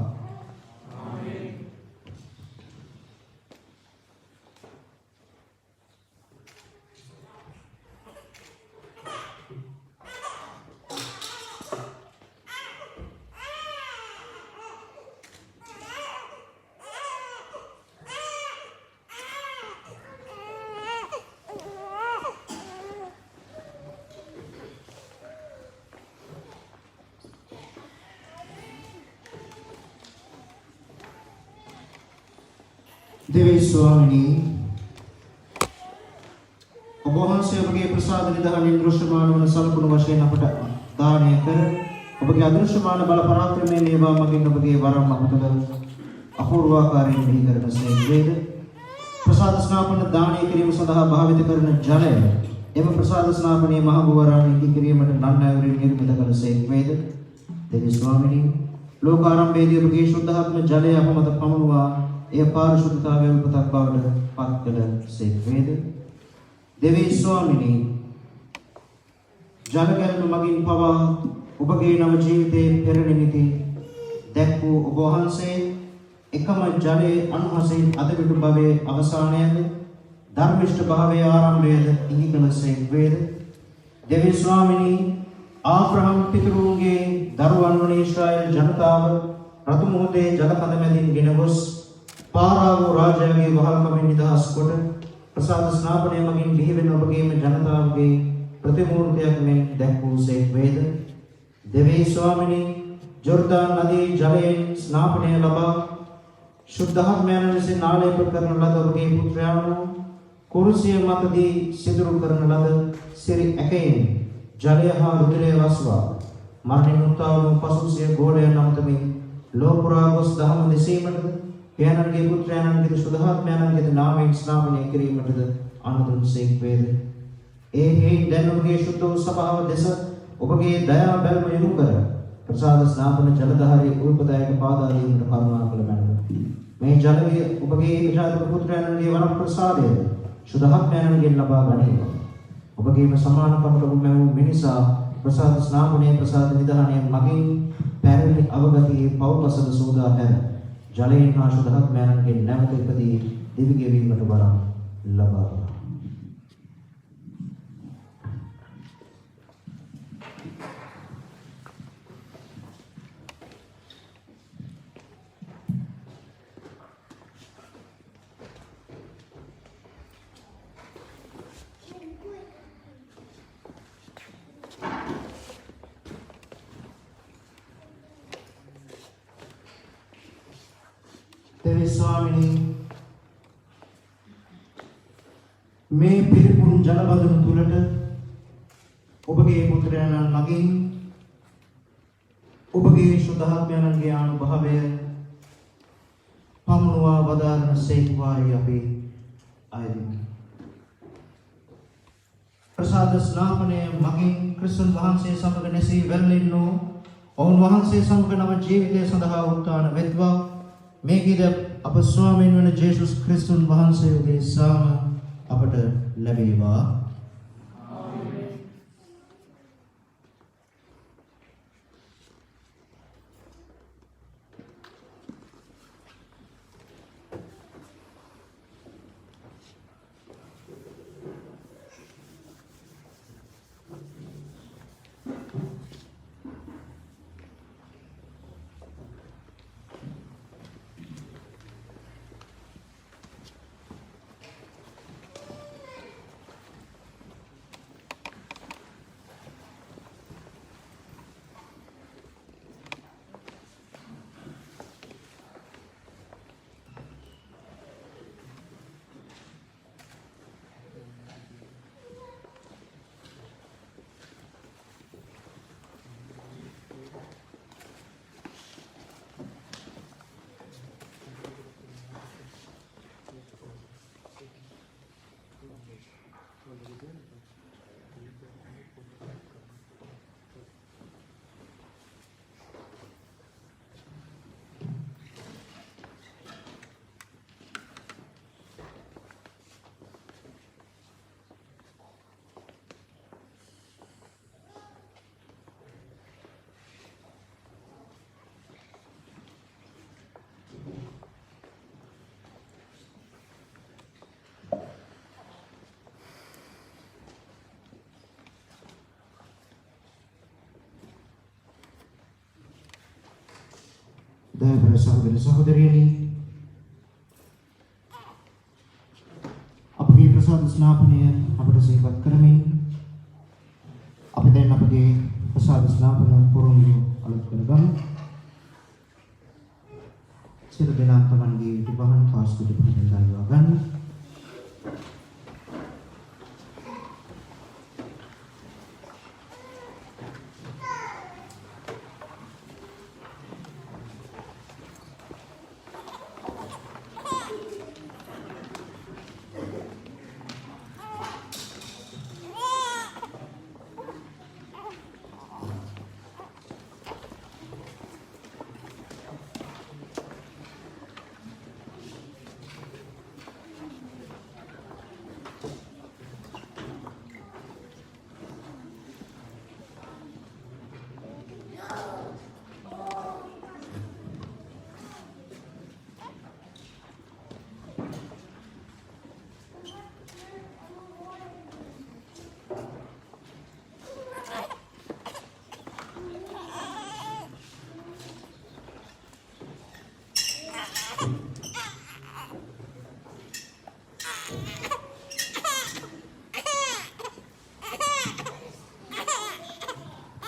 देवी स्वामिनी ඔබ වහන්සේ ඔබගේ ප්‍රසාද නිදහනින් දෘශ්‍යමාන වන සම්පූර්ණ වශයෙන් අපට දානය කර ඔබගේ අදෘශ්‍යමාන බල පරාක්‍රමයෙන් ඒවා මගින් ඔබගේ වරම් අපතල අපූර්වාකාරයෙන් මෙහි කරන සේවේද ප්‍රසාද ස්නාපන දානය කිරීම සඳහා භාවිත කරන ජලය එම ප්‍රසාද ස්නාපනයේ මහ බුවරාණි කිරීමට නන්නයවරින් නිර්මිත කළ සේවේද देवी स्वामिनी ලෝකාරම්භයේදී ඔබගේ ශුද්ධාත්ම ජලය අප මත පමුණුවා එය පාරිශුද්ධතාවය උපතක් බවට පත් කළ සේවේද देवी स्वामिनी ජලකැලණු මගින් පවා ඔබගේ නව ජීවිතයේ පෙර නිමිති දැක් වූ ඔබ වහන්සේ එකම ජලයේ අනුහසින් අදවිටු භවයේ අවසානයද ධර්මිෂ්ඨ භාවයේ ආරම්භයද ඉහි කළ සේවේද देवी स्वामिनी ආබ්‍රහම් පිතෘන්ගේ දරුවන් වන ඊශ්‍රායල් ජනතාව රතු මොහොතේ ජල කඳ මැදින් ගෙන ගොස් පාරාව රාජයාගේ වහල්කමින් නිදහස් කොට ප්‍රසාද ස්නාපනය මගින් බිහිවෙන ඔබගේම ජනතාවගේ ප්‍රතිමූර්තියක් මෙන් දැක් වූ සේවේද देवी स्वामिनी ජෝර්දාන් නදී ජලයෙන් ස්නාපනය ලබා ශුද්ධාත්මයන් ලෙස නාලේප කරන ලද ඔබගේ පුත්‍රයාණෝ කුරුසිය මතදී සිදුරු කරන ලද සිරි ඇකයෙන් ජලය හා රුධිරය වස්වා මරණින් උත්තාවන පසුසිය ගෝලයන් අමතමින් ලෝපුරා ගොස් දහම දෙසීමටද පියාණන්ගේ පුත්‍රයාණන්ගේ ශුද්ධාත්මයන්ගේ නාමයෙන් ස්නාපනය කිරීමටද අනුදුන් සේක්වේද ඒ හේයින් දැන් ඔබගේ ශුද්ධ වූ සභාව දෙස ඔබගේ දයා බැල්ම යොමු කර ප්‍රසාද ස්නාපන ජලධාරී උල්පදායක පාදාදීන්ට කරුණා කළ මැනව මේ ජලය ඔබගේ ඒකජාතක පුත්‍රයාණන්ගේ වර ප්‍රසාදයද ශුද්ධාත්මයන්ගෙන් ලබා ගනිමු ඔබගේම සමානකමට ඔබ මැවූ මිනිසා ප්‍රසාද ස්නාපනයේ ප්‍රසාද නිධානයෙන් මගින් පැරණි අවගතියේ පව්පසල සෝදා හැර ජලයෙන් හා ශුද්ධාත්මයන්ගෙන් නැවත ඉපදී දිවි ගෙවීමට වරම් ලබා දෙවි ස්වාමිනී මේ පිරිපුන් ජලබඳුන තුලට ඔබගේ පුත්‍රයාණන් මගින් ඔබගේ සුද්ධාත්මයන්ගේ අනුභවය පමුණුවා වදාරන සේක්වායි අපි අයදිමු. ප්‍රසාද ස්නාපනය මගින් ක්‍රිස්තුන් වහන්සේ සමග නැසී වැළලෙන්නෝ ඔවුන් වහන්සේ සමග නව ජීවිතය සඳහා උත්ථාන වෙත්වා. මේ ගීත අප ස්වාමීන් වන ජේසුස් ක්‍රිස්තුන් වහන්සේගේ සාම අපට ලැබේවා. දයාබර සහෝදර සහෝදරියනි අපගේ ප්‍රසාද ස්නාපනය අපට සිහිපත් කරමින් අපි දැන් අපගේ ප්‍රසාද ස්නාපන පොරොන්දු අලුත් කරගමු. සියලු දෙනා තමන්ගේ විවාහන් පාස්කු දෙපළෙන් දායවා ගන්න.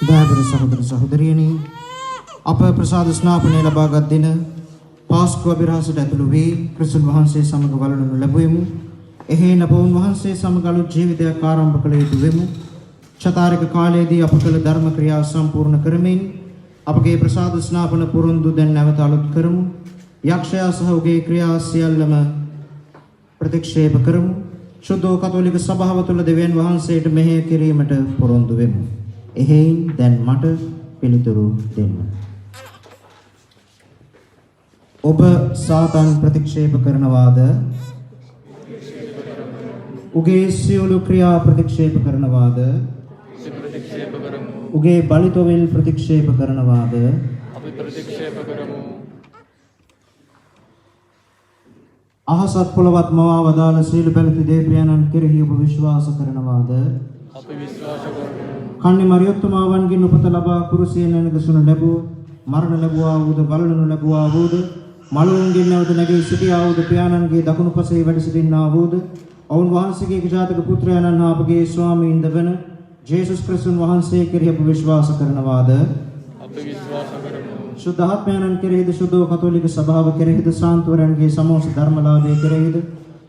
දයාබර සහෝදර සහෝදරියනි අප ප්‍රසාද ස්නාපනය ලබාගත් දින පාස්කු අභිරහසට ඇතුළු වී ක්‍රිස්තුන් වහන්සේ සමග වළඳනු ලැබුවෙමු. එහෙයින් අප වහන්සේ සමග අලුත් ජීවිතයක් ආරම්භ කළ යුතු වෙමු. චතාරික කාලයේදී අප කළ ධර්ම ක්‍රියා සම්පූර්ණ කරමින් අපගේ ප්‍රසාද ස්නාපන පුරුදු දැන් නැවත අලුත් කරමු. යක්ෂයා සහ ඔහුගේ ක්‍රියා සියල්ලම ප්‍රතික්ෂේප කරමු. ශුද්ධ කතෝලික සභාව තුළ දෙවියන් වහන්සේට මෙහෙය කිරීමට පොරොන්දු වෙමු. එහෙයින් දැන් මට පිළිතුරු දෙන්න. ඔබ සාතන් ප්‍රතික්ෂේප කරනවාද? උගේ සියලු ක්‍රියා ප්‍රතික්ෂේප කරනවාද? උගේ බලිතොවිල් ප්‍රතික්ෂේප කරනවාද? අපි ප්‍රතික්ෂේප කරමු. අහසත් පොළවත් මවා වදාළ සීල පැලති දේවයන්න් කෙරෙහි ඔබ විශ්වාස කරනවාද? අපි විශ්වාස කරමු. කන්නේ මරියොත්තුමාවන්ගෙන් උපත ලබා කුරුසියෙන් නැගසුණු ලැබුව මරණ ලැබුවා වූද බලනු ලැබුවා වූද මළුන්ගෙන් නැවත නැගී සිටියා වූද පියාණන්ගේ දකුණු පසේ වැඩ සිටින්නා වූද ඔවුන් වහන්සේගේ ජාතක පුත්‍රයාණන් හා අපගේ ස්වාමීන්ද වන ජේසුස් ක්‍රිස්තුන් වහන්සේ කෙරෙහි ඔබ විශ්වාස කරනවාද? අපි විශ්වාස කරමු. ශුද්ධාත්මයන්න් කෙරෙහිද ශුද්ධ කතෝලික සභාව කෙරෙහිද සාන්තුවරයන්ගේ සමෝස ධර්මලාභය කෙරෙහිද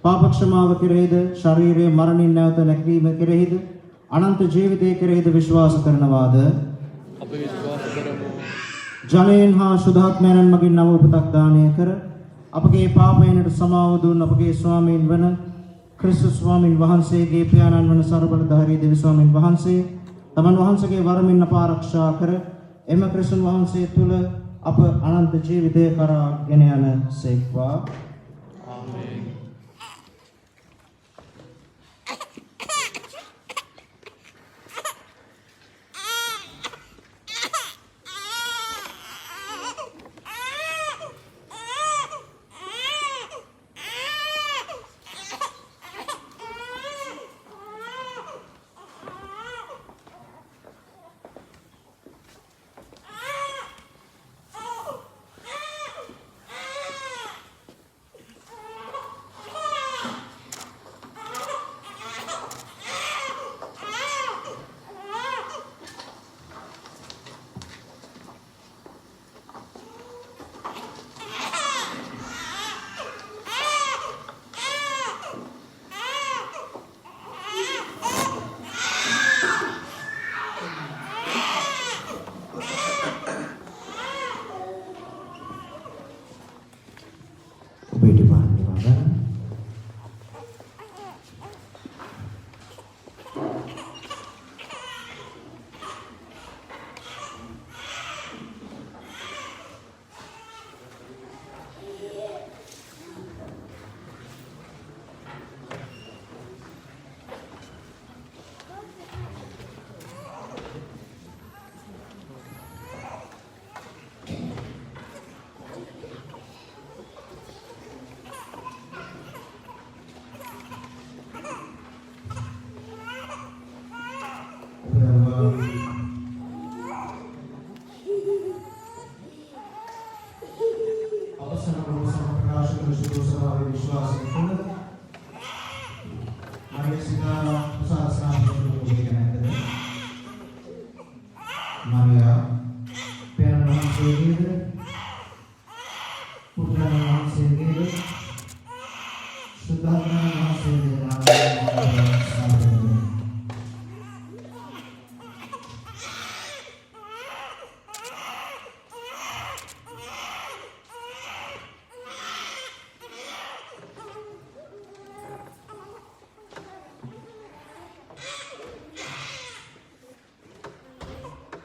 පාපක්ෂමාව කෙරෙහිද ශරීරයේ මරණින් නැවත නැගීම කෙරෙහිද අනන්ත ජීවිතය කෙරෙහිද විශ්වාස කරනවාද? අපි විශ්වාස කරමු. ජලයෙන් හා ශුද්ධාත්මයන්න් මගින් නව උපතක් දානය කර අපගේ පාපයන්ට සමාව දුන් අපගේ ස්වාමීන් වන ක්‍රිස්තුස් ස්වාමීන් වහන්සේගේ පියාණන් වන සර්වබලධාරී දෙවි ස්වාමීන් වහන්සේ තමන් වහන්සේගේ වරමින් අප ආරක්ෂා කර එම ක්‍රිස්තුන් වහන්සේ තුල අප අනන්ත ජීවිතය කරා ගෙන යන සේක්වා. ආමේන්.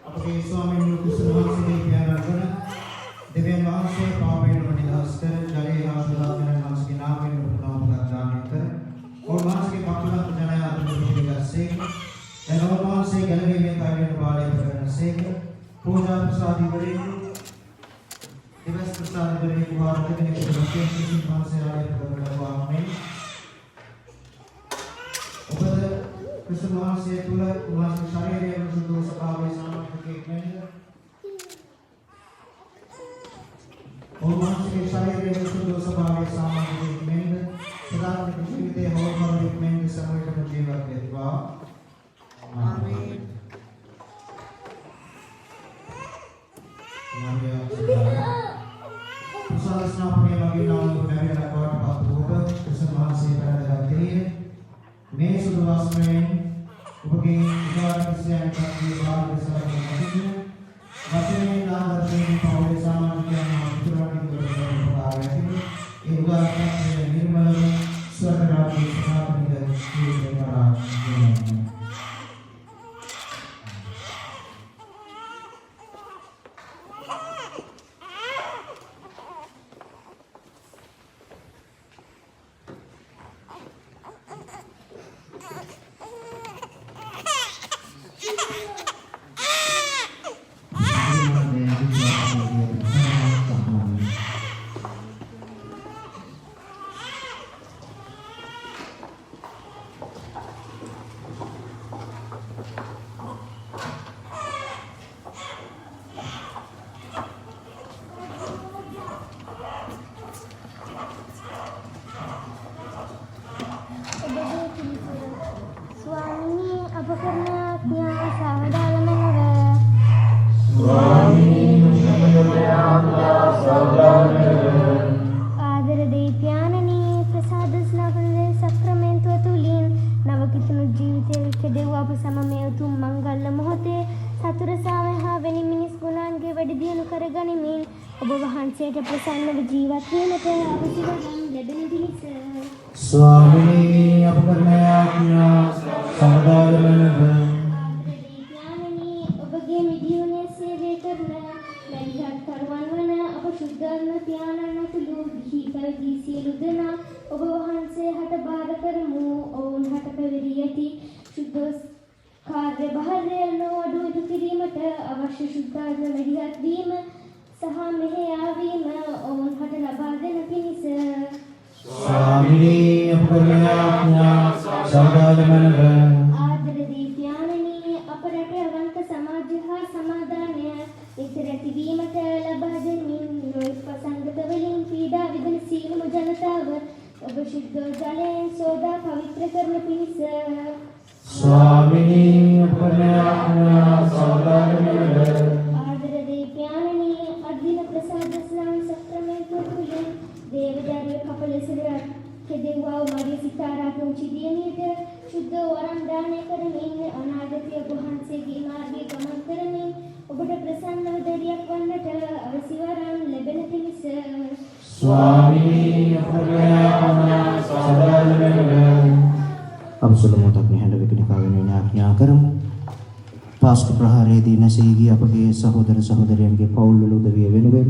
අපගේ ස්වාමීන් වහන්සේගේ පියාණන් වන දෙවියන් වහන්සේ පාපයෙන් නිදහස් කර ජලයේ හා ශුද්ධාත්මයන් වහන්සේගේ නාමයෙන් උපතවුණා දානය කර ඔවුන්වහන්සේගේ පක්ෂලත් ජනයා අතුරු පිළිගැස්සේක එන ඔවුන්වහන්සේ ගැලවීමේ කාර්යයට බාලය කරනසේක පූජා ප්‍රසාදීවරේ දිවස් ප්‍රසාදීවරේ කුමාර කෙනෙක් ප්‍රතික්ෂේප කිසිම වහන්සේ ආලය කරනවා මේ ඔබද ක්‍රිස්තුස් වහන්සේ තුල උන්වහන්සේ ශරීරයේ සුදු ස්වභාවයේ සාමර්ථ්‍යයක් මෙන්ද ඔවුන්වහන්සේගේ ශරීරයේ සුදු ස්වභාවයේ සාමර්ථ්‍යයක් මෙන්ද සදාකාලික ජීවිතයේ හොරමරෙක් මෙන්ද සමයටම ජීවත් වෙත්වා. ආමේන්. ප්‍රසාදස්නාපනේ වගේ නාම නැවිලා කොට පතුක ක්‍රිස්තුස් වහන්සේ පැනගත්තේ මේ සුදු වස්ත්‍රයෙන් ඔබගේ විකාරකයන් පස්සේ බාහිර සරණ වචනේ නාමයෙන් පෞලේ සමාජිකයන් අතුරාගෙන කරනවා ඒ උදාහරණයක් නිර්මල ස්වර්ගරාජ්‍ය ස්ථාපනය ජීවිතය කරා Swami, ප්‍රසන්නව ජීවත් වීමට අවශ්‍ය වන ලැබෙන පිණිස ස්වාමිනී අප කරන යාඥා සමදාලමනව ඔබගේ මිදියුනේ සේවය කරන මැදිහත් කරුවන් වන අප ශුද්ධාත්ම පියාණන් අතුළු ගිහි පැවිදි සියලු දෙනා ඔබ වහන්සේ හට බාර කරමු. ඔවුන් හට පැවිදි ඇති ශුද්ධ කාර්ය භාරය නොඅඩු ඉටු කිරීමට අවශ්‍ය ශුද්ධාත්ම මැදිහත් වීම සහ මෙහි යාවීම ඔවුන් හට ලබා දෙන පිණිස ස්වාමිනී අප කරන යාඥා සමදාලමනව ආදරදී පියාණනි අප රටේ අවංක සමාජය හා සමාදානය ඉතර ඇතිවීමට ලබා දෙමින් නොයෙක් ප්‍රසංගත වලින් පීඩා විඳින සියලුම ජනතාව ඔබ ශුද්ධ ජලයෙන් සෝදා පවිත්‍ර කරන පිණිස ස්වාමිනී අප කරන යාඥා සමදාලමනව ආදරදී පියාණනි අදින ප්‍රසාද ස්නාන සක්‍රමයෙන් තුලින් දේවදාරිය කපලෙසර කෙදෙව්වා මරිය සිතාරා පුංචි දියණියට ශුද්ධ වරම් දානය කරමින් අනාගතය වහන්සේගේ මාර්ගයේ ගමන් කරමින් ඔබට ප්‍රසන්නව දරියක් වන්නට අවසි වරම් ලැබෙන පිණිස ස්වාමිනී අප කරන යාඥා සමදාලමනව අපසල මොහොතක් නිහඬ විකනිකා වෙනුවෙන් යාඥා කරමු. පාස්ක ප්‍රහාරයේදී නැසී ගිය අපගේ සහෝදර සහෝදරයන්ගේ පවුල් වල උදවිය වෙනුවෙන්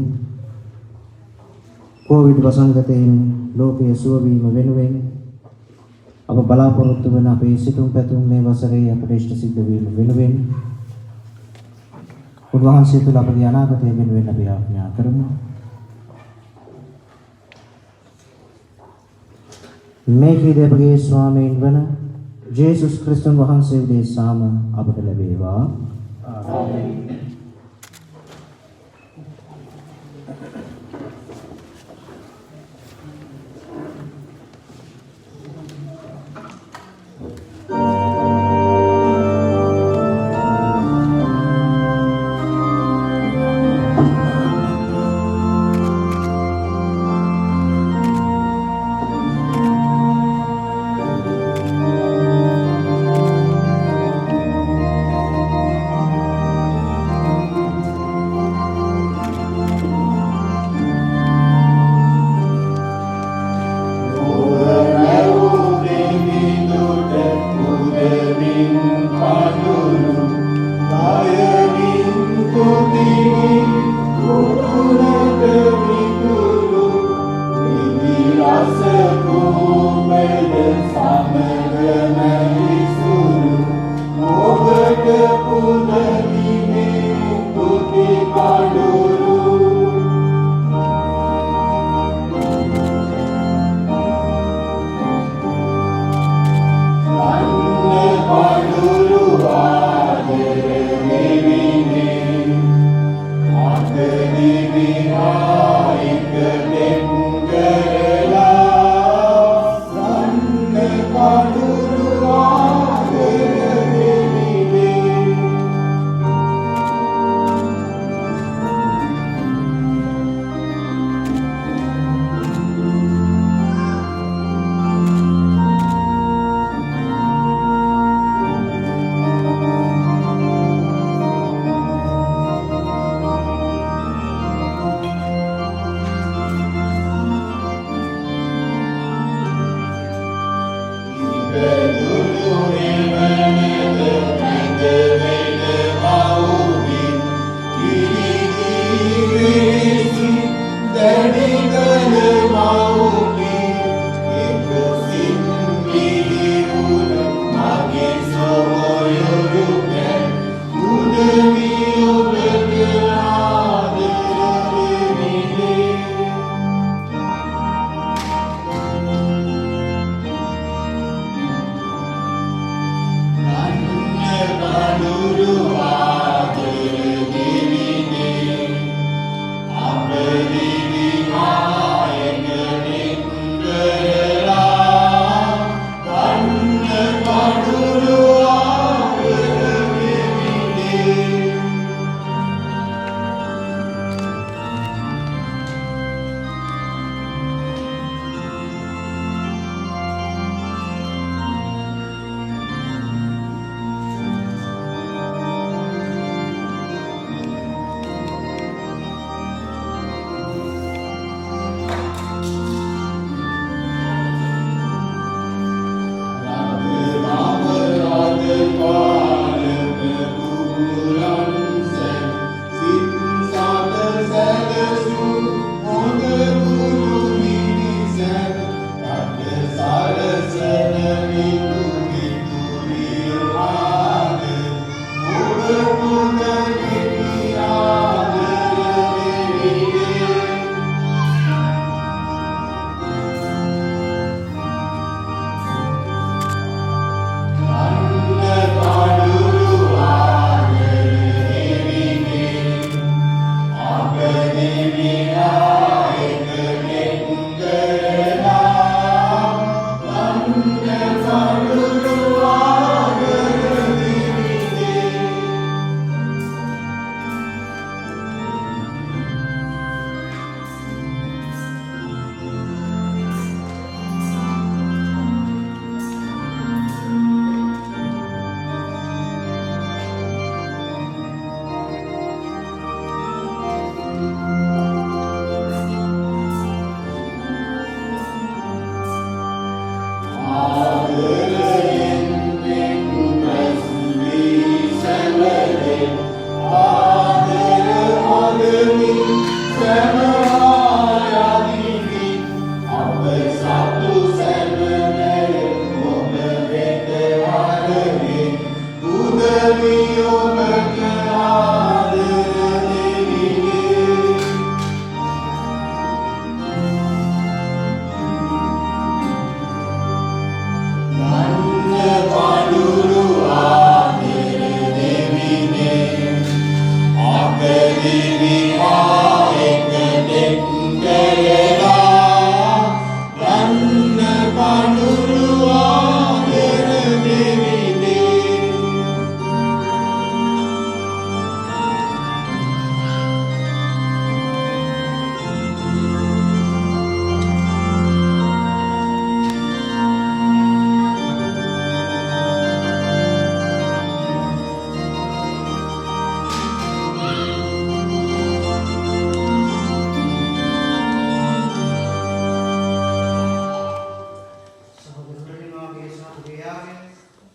කොවිඩ් වසංගතයෙන් ලෝකයේ සුව වීම වෙනුවෙන් අප බලාපොරොත්තු වන අපේ සිතුම් පැතුම් මේ වසරේ අපට ඉෂ්ට සිද්ධ වීම වෙනුවෙන් උන්වහන්සේ තුළ අපගේ අනාගතය වෙනුවෙන් අපි යාඥා කරමු. මේ කීදී අපගේ ස්වාමීන් වන ජේසුස් ක්‍රිස්තුන් වහන්සේ උදෙසාම අපට ලැබේවා. ආමේන්.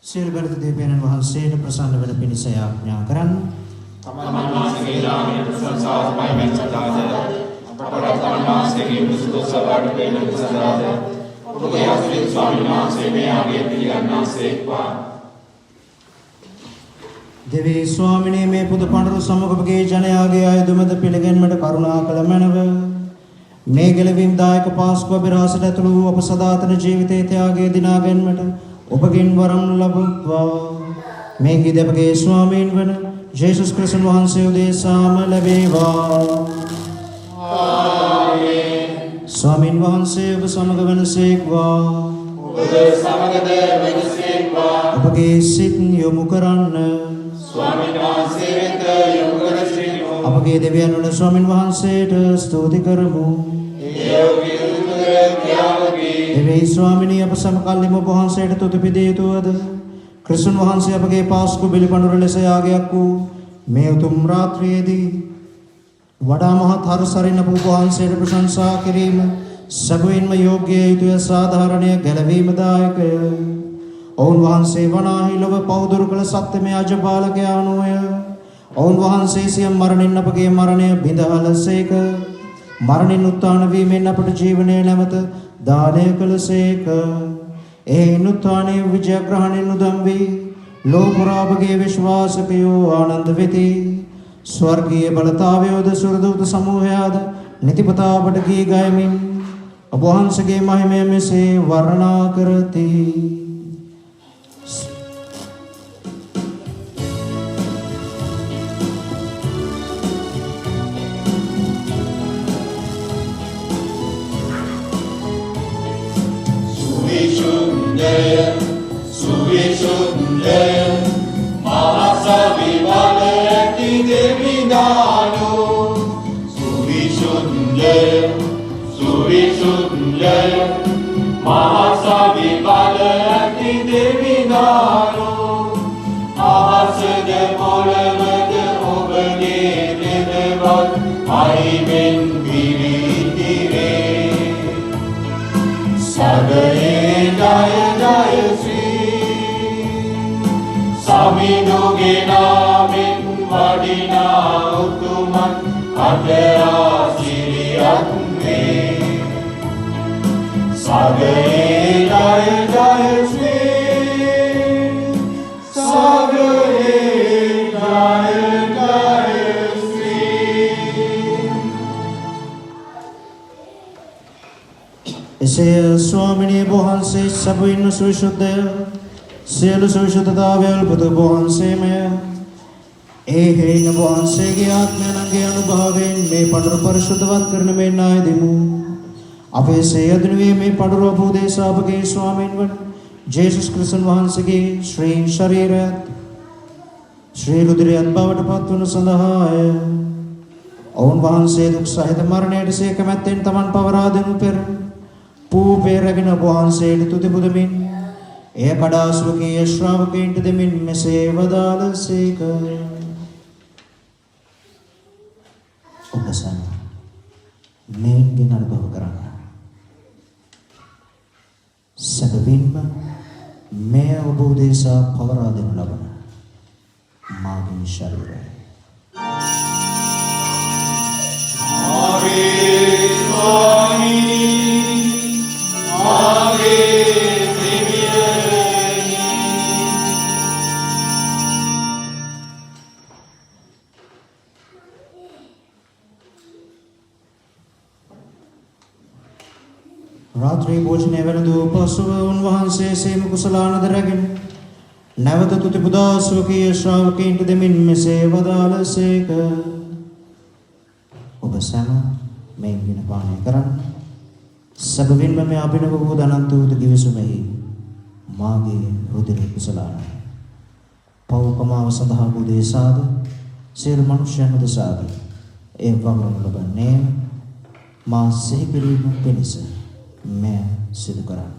සියලු බැලත දෙවියන් වහන්සේට ප්‍රසන්න වන පිණිස යාඥා කරන්න. තමන් වහන්සේගේ නාමය ප්‍රශංසාවයි මෙච්චදාද අපට තමන් වහන්සේගේ මුසුදු සවාඩ වේල කුසදාද ඔබගේ ආශ්‍රිත ස්වාමීන් වහන්සේ මේ ආගේ පිළිගන්නාසේක්වා. දෙවී ස්වාමිනේ මේ පුද පඬුරු සමග ඔබගේ ජනයාගේ ආයුධමද පිළිගැන්මට කරුණා කළ මැනව. මේ ගැලවීම් දායක පාස්කුව බිරාසට ඇතුළු වූ අප සදාතන ජීවිතයේ ත්‍යාගයේ දිනා ගැන්මට ඔබගෙන් වරම් ලබත්වා. මේ ගිදපගේ ස්වාමීන් වන ජේසුස් ක්‍රිස්තුන් වහන්සේ උදෙසාම ලැබේවා. ආමේන්. ස්වාමීන් වහන්සේ ඔබ සමග වනසේක්වා. ඔබ සමගද වනසේක්වා. ඔබගේ සිත් යොමු කරන්න. ස්වාමීන් වහන්සේ වෙත යොමු කර සිටිමු. අපගේ දෙවියන් වන ස්වාමීන් වහන්සේට ස්තුති කරමු. එවැනි ස්වාමිනී අප සමකල්ලිම ඔබ වහන්සේට තුති පිදිය යුතුවද? ක්‍රිස්තුන් වහන්සේ අපගේ පාස්කු බිලිපඬුර ලෙස යාගයක් වූ මේ උතුම් රාත්‍රියේදී වඩා මහත් හරසරින් අප වහන්සේට ප්‍රශංසා කිරීම සැබවින්ම යෝග්‍ය යුතුය සාධාරණය ගැලවීමදායකය. ඔවුන් වහන්සේ වනාහි ලොව පෞදුරු කළ සත්‍යමය අජපාලකයාණෝය. ඔවුන් වහන්සේ සියම් මරණින් අපගේ මරණය බිඳහලසේක. මරණින් උත්ථාන වීමෙන් අපට ජීවනය නැවත දානය කළසේක. ඒ උත්ථානයේ විජයග්‍රහණයෙන් උදම් වී ලෝකරාභගේ විශ්වාසකයෝ ආනන්ද වෙති. ස්වර්ගීය බලතාවයෝද සුරදූත සමූහයාද නිතිපතා අපට ගී ගයමින් ඔබ වහන්සේගේ මහිමය මෙසේ වර්ණනා කරති. Suvishuddhaya Mahasavivalati Devinano Suvishuddhaya Mahasavivalati Devinano Ahasada Polamada Obade Devat Aimen Viritire Sagaye Jaya Jaya Sri Saminuge Namin Vadina Utuman Adera Siriyat Me Sagaye Jaya Jaya Sri Sagaye Jaya Jaya Sri. එසේ ස්වාමිනී වහන්සේ සබවින්ම සවිසුද්ධය සියලු සවිසුද්ධතාවයල් බුදු වහන්සේමය. ඒ හේන වහන්සේගේ ආත්මයන්ගේ අනුභවයෙන් මේ පඬුර පරිශුද්ධවත් කරන මේ නාය දෙමු. අපේ සේයදනුවේ මේ පඬුර අපෝදේශා අපගේ ස්වාමීන් වන ජේසුස් ක්‍රිස්තුන් වහන්සේගේ ශ්‍රී ශරීරයත් ශ්‍රී රුධිරයත් බවට පත්වනු සඳහාය. ඔවුන් වහන්සේ දුක් සහිත මරණයට සේ කැමැත්තෙන් තමන් පවරා දෙනු පෙර පූපේ රැගෙන වහන්සේට තුති පුදමින් එය කඩා ස්වකීය ශ්‍රාවකයන්ට දෙමින් මෙසේ වදාළසේක. ඔබ සැම මේන්ගෙන් අනුභව කරන්න. සැබවින්ම මේ ඔබ උදෙසා පවරා දෙනු ලබන මාගේ ශරීරය. රාත්‍රී භෝජනය වැළඳූ පසුව උන්වහන්සේ සේම කුසලානද රැගෙන නැවත තුති පුදා ස්වකීය ශ්‍රාවකයන්ට දෙමින් මෙසේ වදාළසේක. ඔබ සැම මේ ගින පානය කරන්න. සබවින්ම මේ අභිනව වූ අනන්ත වූ දිවිසුමෙහි මාගේ රුධිරේ කුසලාන. පෞකමාව සඳහා වූ දේශාද සියලු මනුෂ්‍යයන් උදෙසාද ඒ වගරම ලබන්නේ මා සිහි කිරීම පිණිස මෙය සිදු කරන්න.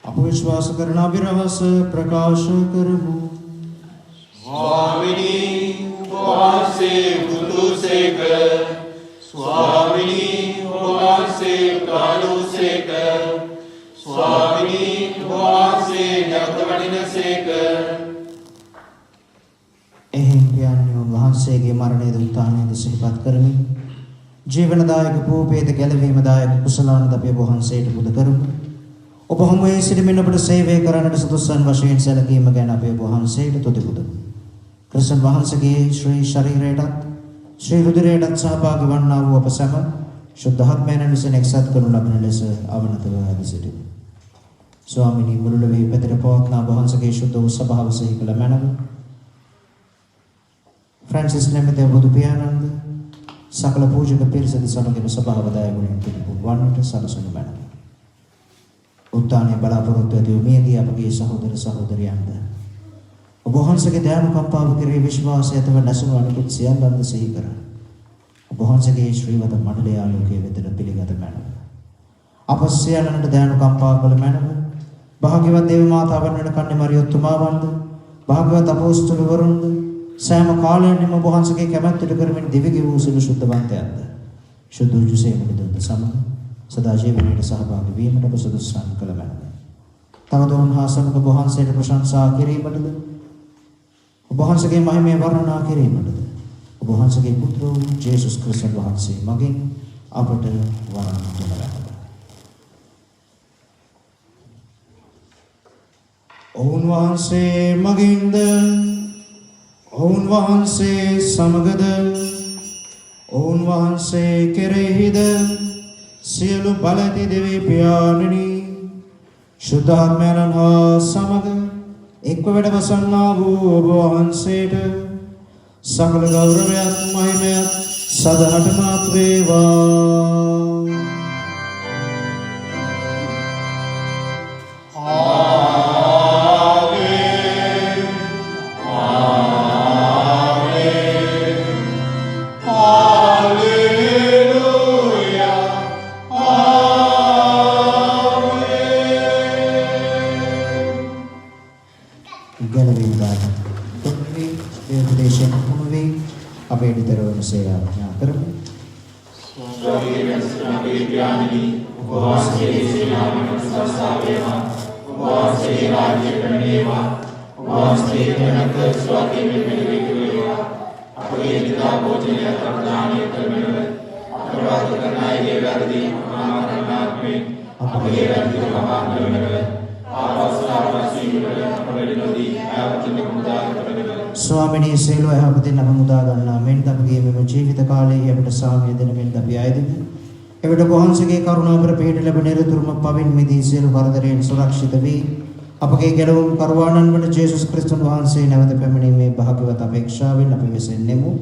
අප විශ්වාස කරන අභිරහස ප්‍රකාශ කරමු. ස්වාමිනී වහන්සේ බුදුසේක ස්වාමිනී වහන්සේ කාලුසේක ස්වාමිනී වහන්සේ ජගතවඩිනසේක. එහෙන් කියන්නේ වහන්සේගේ මරණයද උත්ථානයද සිහිපත් කරමින් ජීවනදායක පූපේත ගැලවීමදායක කුසලානද අපේ වහන්සේට පුද කරමු. ඔබ හමුවේ සිටමින් ඔබට සේවය කරන්නට සුදුසුන් වශයෙන් සැලකීම ගැන අපේ වහන්සේට තුති පුදමු. ක්‍රිස්තුන් වහන්සේගේ ශ්‍රී ශරීරයටත් ශ්‍රී රුධිරයටත් සහභාගී වන්නා වූ අප සැම ශුද්ධාත්මයන් විසින් එක්සත් කරනු ලබන ලෙස අවනතව ඇද සිටිමු. ස්වාමිනී මුළුල්ලේ පැතර පවත්නා වහන්සේගේ ශුද්ධ වූ සභාව සිහි කළ මැනව. ෆ්‍රැන්සිස් නැමැති බුදු පියාණන්ද සකල පූජක පිරිසද සමගම සභාව දායකයන් පිළිපු වන්නට සලසනු මැනව. උත්තානය බලාපොරොත්තු ඇති වූ මියගිය අපගේ සහෝදර සහෝදරියන්ද ඔබ වහන්සේගේ දයානුකම්පාව කෙරෙහි විශ්වාසය ඇතිව නැසුණු අනිකුත් සියල්ලන්ද සිහි කර ඔබ වහන්සේගේ ශ්‍රීවද මණ්ඩලය ආලෝකයේ වෙතට පිළිගත මැනව. අප සියල්ලන්ට දයානුකම්පා කළ මැනව. භාග්‍යවත් දේව මාතාවන් වෙන කන්නේ මරියොත්තුමාවන්ද භාග්‍යවත් අපෝස්තලවරුන්ද සෑම කාලයෙන්ම ඔබ වහන්සේගේ කැමැත්තට කරමින් දිවිගෙ වූ සිළු ශුද්ධවන්තයන්ද ශුද්ධ ජුසේ මුදුන්ද සමග සදා ජීවනයේ සහභාගී වීමට ඔබ සුදුසුසන් කළ මැනව. තවද උන්වහන්සේට ඔබ වහන්සේට ප්‍රශංසා කිරීමටද ඔබ වහන්සේගේ මහිමය වර්ණනා කිරීමටද ඔබ වහන්සේගේ පුත්‍ර වූ ජේසුස් ක්‍රිස්තුස් වහන්සේ මගින් අපට වරණ දෙනවා. ඔවුන් වහන්සේ මගින්ද ඔවුන් වහන්සේ සමගද ඔවුන් වහන්සේ කෙරෙහිද සියලු බලති දෙවි පියාණනි ශුද්ධාත්මයන් හා සමග එක්ව වැඩ වසන්නා වූ ඔබ වහන්සේට සකල ගෞරවයත් මහිමයත් සදහටමත් වේවා. ස්වාමිනී සීලව යහපතින් අප මුදා ගන්නා මෙන් අපගේ මෙම ජීවිත කාලයේ අපට සාමය දෙන මෙන් අපි ආයදිමු. එවිට වහන්සේගේ කරුණාවර පිහිට ලැබ නිරතුරුම පවින් මිදී සියලු වරදරයන් සුරක්ෂිත වී අපගේ ගැලවුම් කරවානන් වන ජේසුස් ක්‍රිස්තුස් වහන්සේ නැවත පැමිණීමේ භාග්‍යවත් අපේක්ෂාවෙන් අපි වෙසෙන්නෙමු.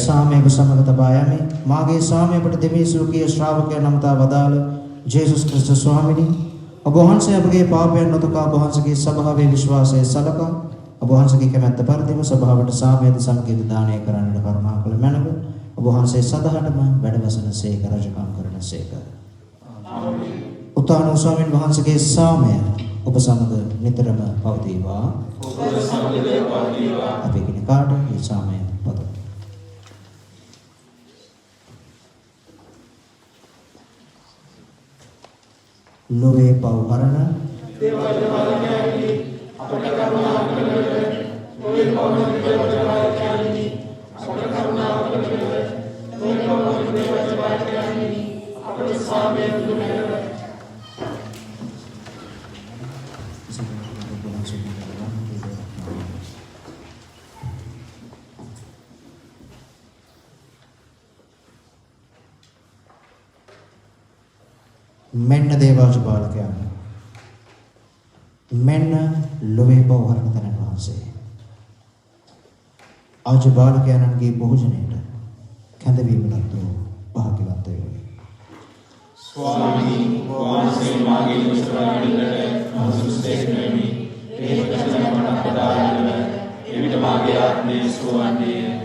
සාමයක සමග තබා යමි. මාගේ සාමය අපට දෙමී සූකීය ශ්‍රාවකයන් නමතා වදාළ ජේසුස් ක්‍රිස්තුස් ස්වාමිනී ඔබ වහන්සේ අපගේ පාපයන් නොතකා ඔබ වහන්සේගේ සභාවේ විශ්වාසය සලකා ඔබ වහන්සේගේ කැමැත්ත පරිදිම සභාවට සාමයද සංකේත දානය කරන්නට කරුණා කළ මැනව. ඔබ වහන්සේ සදහටම වැඩවසන සේක රජකම් කරන සේක. උත්තාන ස්වාමීන් වහන්සේගේ සාමය ඔබ සමග නිතරම පවතිවා. අපි කෙනෙකුට මේ සාමය පතමු. ලෝවේ පව් හරණ දේවල් වාදනයන්හි අපට කරුණා කරන ලෝවේ පව් දේවල් වාදනයන්හි අපට කරුණා කරන ලෝවේ පව් දේවල් වාදනයන්හි අපට සාමය දුන්නේව. මෙන්න දේවාජ බාලකයන්, මෙන්න ලොවේ පවහරණ තැනන් වහන්සේ. ආජ බාලකයන්ගේ භෝජනයට කැඳවීමලත් වූ භාග්‍යවත් වේ. ස්වාමී වහන්සේ මාගේ දුෂ්කරණයට අසුස්තේක් වෙමි. ඒ වචන මට පදායන එවිට මාගේ ආත්මය සුවන්නේ.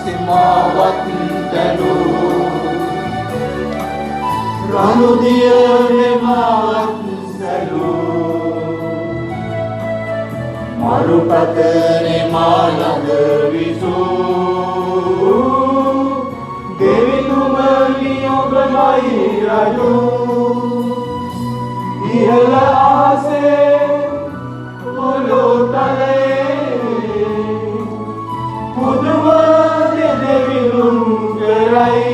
සිමාවත් තැනූ රණුදිය මෙමාවත් සැලූ මරුපතනේ මාළඟ විසූ දෙවිතුමනි ඔබමයි රජු ඉහළ ආසේ පොළොතලේ පුදුම දෙවිඳුන් කරයි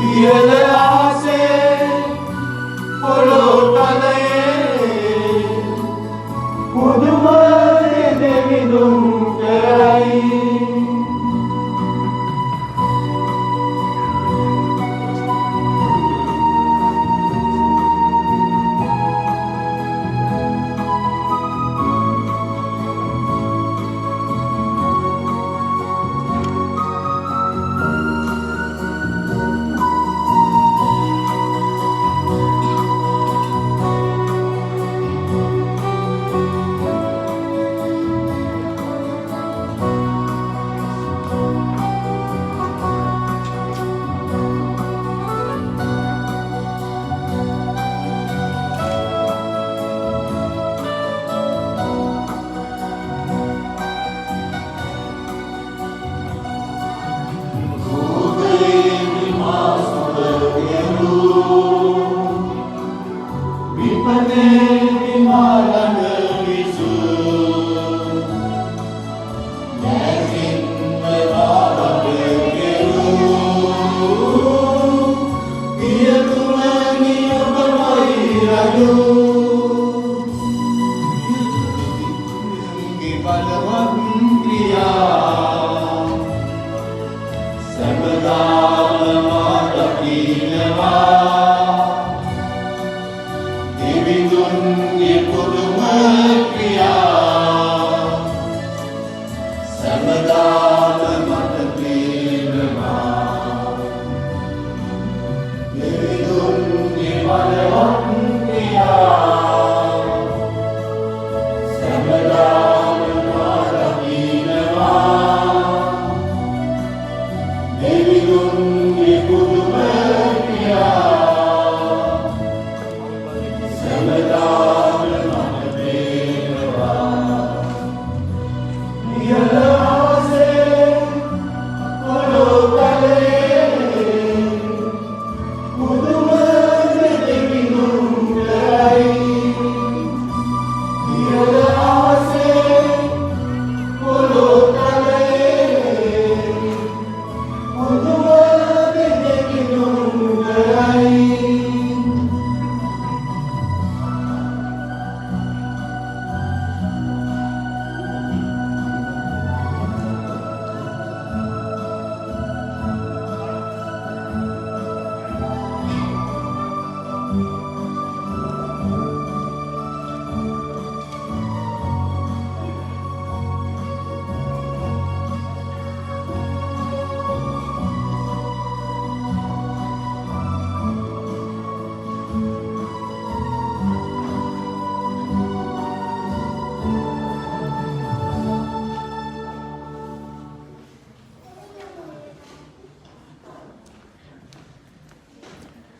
ඉහළ ආසේ පොළොතලේ පුදුම දෙවිඳුන් කරයි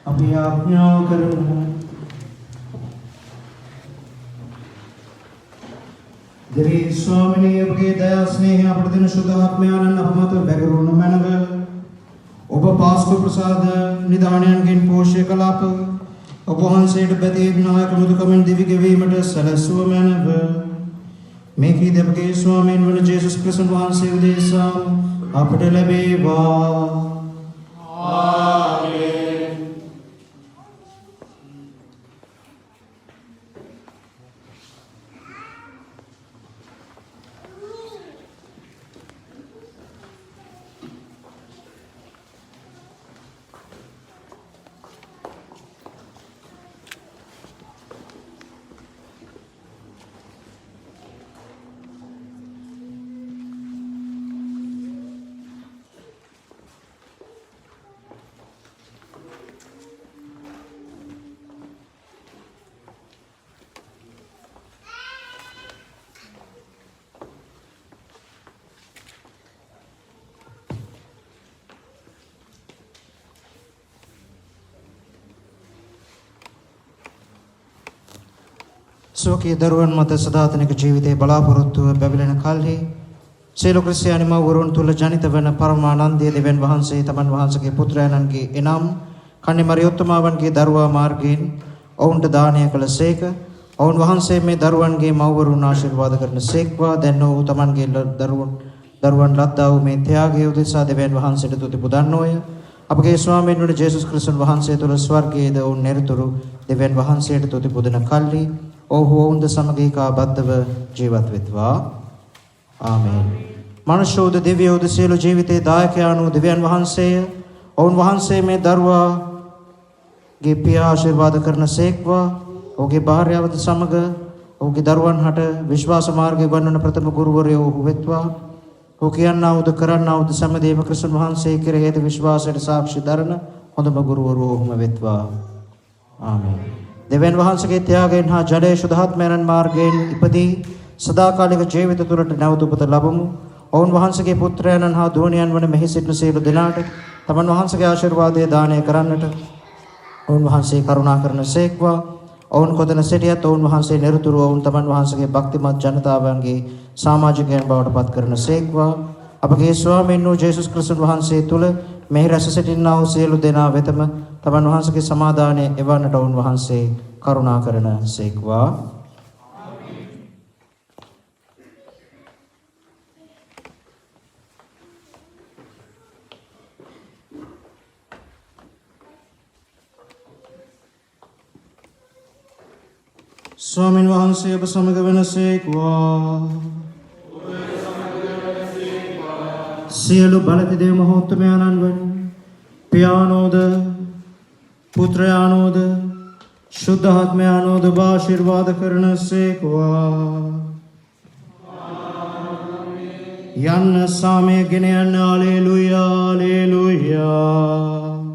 අපි ආඥා කරමු. දෙවි ස්වාමිනේ ඔබගේ දයා ස්නේහය අපට දෙන සුද්ධ ආත්මයන්න් අපමත බැගරුණ මැනව ඔබ පාස්කු ප්‍රසාද නිදාණයන්ගෙන් පෝෂ්‍ය කළාප ඔබ වහන්සේට බැදී නායක මුදුකමින් දිවි ගෙවීමට සැලැස්සුව මැනව මේ කී දෙවගේ ස්වාමීන් වන ජේසුස් ක්‍රිස්තුන් වහන්සේ උදෙසා අපට ලැබේවා. ආමේන්. සෝකී දරුවන් මත සදාතනික ජීවිතයේ බලාපොරොත්තුව බැබලෙන කල්හි සියලු ක්‍රිස්තියානි මව්වරුන් තුල ජනිත වන පරමානන්දයේ දෙවියන් වහන්සේ තමන් වහන්සේගේ පුත්‍රයන්න්ගේ එනම් කන්නේ මරියොත්තමාවන්ගේ දරුවා මාර්ගයෙන් ඔවුන්ට දානය කළසේක. ඔවුන් වහන්සේ මේ දරුවන්ගේ මව්වරුන් ආශිර්වාද කරන සේක්වා. දැන් ඔහු තමන්ගේ දරුවන් ලද්දා වූ මේ ත්‍යාගය උදෙසා දෙවියන් වහන්සේට තුති පුදන්නෝය. අපගේ ස්වාමීන් වහන්සේ ජේසුස් ක්‍රිස්තුන් වහන්සේ තුල ස්වර්ගයේද ඔවුන් නිරතුරු දෙවියන් වහන්සේට තුති පුදන කල්හි ඔහු ඔවුන්ද සමග ඒකාබද්ධව ජීවත් වෙත්වා. ආමේන්. මනුෂ්‍යෝද දිව්‍යෝද සියලු ජීවිතයේ දායකයාණෝ දෙවියන් වහන්සේය. ඔවුන් වහන්සේ මේ දරුවාගේ පියා ආශිර්වාද කරන සේක්වා. ඔහුගේ භාර්යාවද සමග ඔහුගේ දරුවන් හට විශ්වාස මාර්ගයේ ගන්වන ප්‍රථම ගුරුවරයෝ ඔහු වෙත්වා. ඔහු කියන්නා වූද කරන්නා වූද සමදේව ක්‍රිස්තුන් වහන්සේ කෙරෙහිද විශ්වාසයට සාක්ෂි දරන හොඳම ගුරුවරයෝ ඔහුම වෙත්වා. ආමේන්. දෙවියන් වහන්සේගේ ත්‍යාගයෙන් හා ජඩේ සුද්ධාත්මයන් මාර්ගයෙන් ඉපදී සදාකාලික ජීවිත තුරට නැවත උපත ලැබමු. ඔවුන් වහන්සේගේ පුත්‍රයන්න් හා දුවණියන් වන මෙහි සිටින සියලු දෙනාට තමන් වහන්සේගේ ආශිර්වාදය දානය කරන්නට ඔවුන් වහන්සේ කරුණා කරන සේක්වා. ඔවුන් කොතන සිටියත් ඔවුන් වහන්සේ නිරතුරුව ඔවුන් තමන් වහන්සේගේ භක්තිමත් ජනතාවන්ගේ සමාජිකයන් බවට පත් කරන සේක්වා. අපගේ ස්වාමීන් වූ ජේසුස් ක්‍රිස්තුන් වහන්සේ තුල මෙහි රැස් සිටිනා වූ සියලු දෙනා වෙතම තමන් වහන්සේගේ සමාදානය එවන්නට ඔවුන් වහන්සේ කරුණා කරන සේක්වා. ස්වාමීන් වහන්සේ ඔබ සමග වෙනසේක්වා. සියලු බලති දේව මහෝත්තමයන්න් වන පියාණෝද පුත්‍රයාණෝද ශුද්ධාත්මයාණෝද ආශිර්වාද කරනසේක්වා. යන්න සාමය ගෙන යන්න. Hallelujah hallelujah.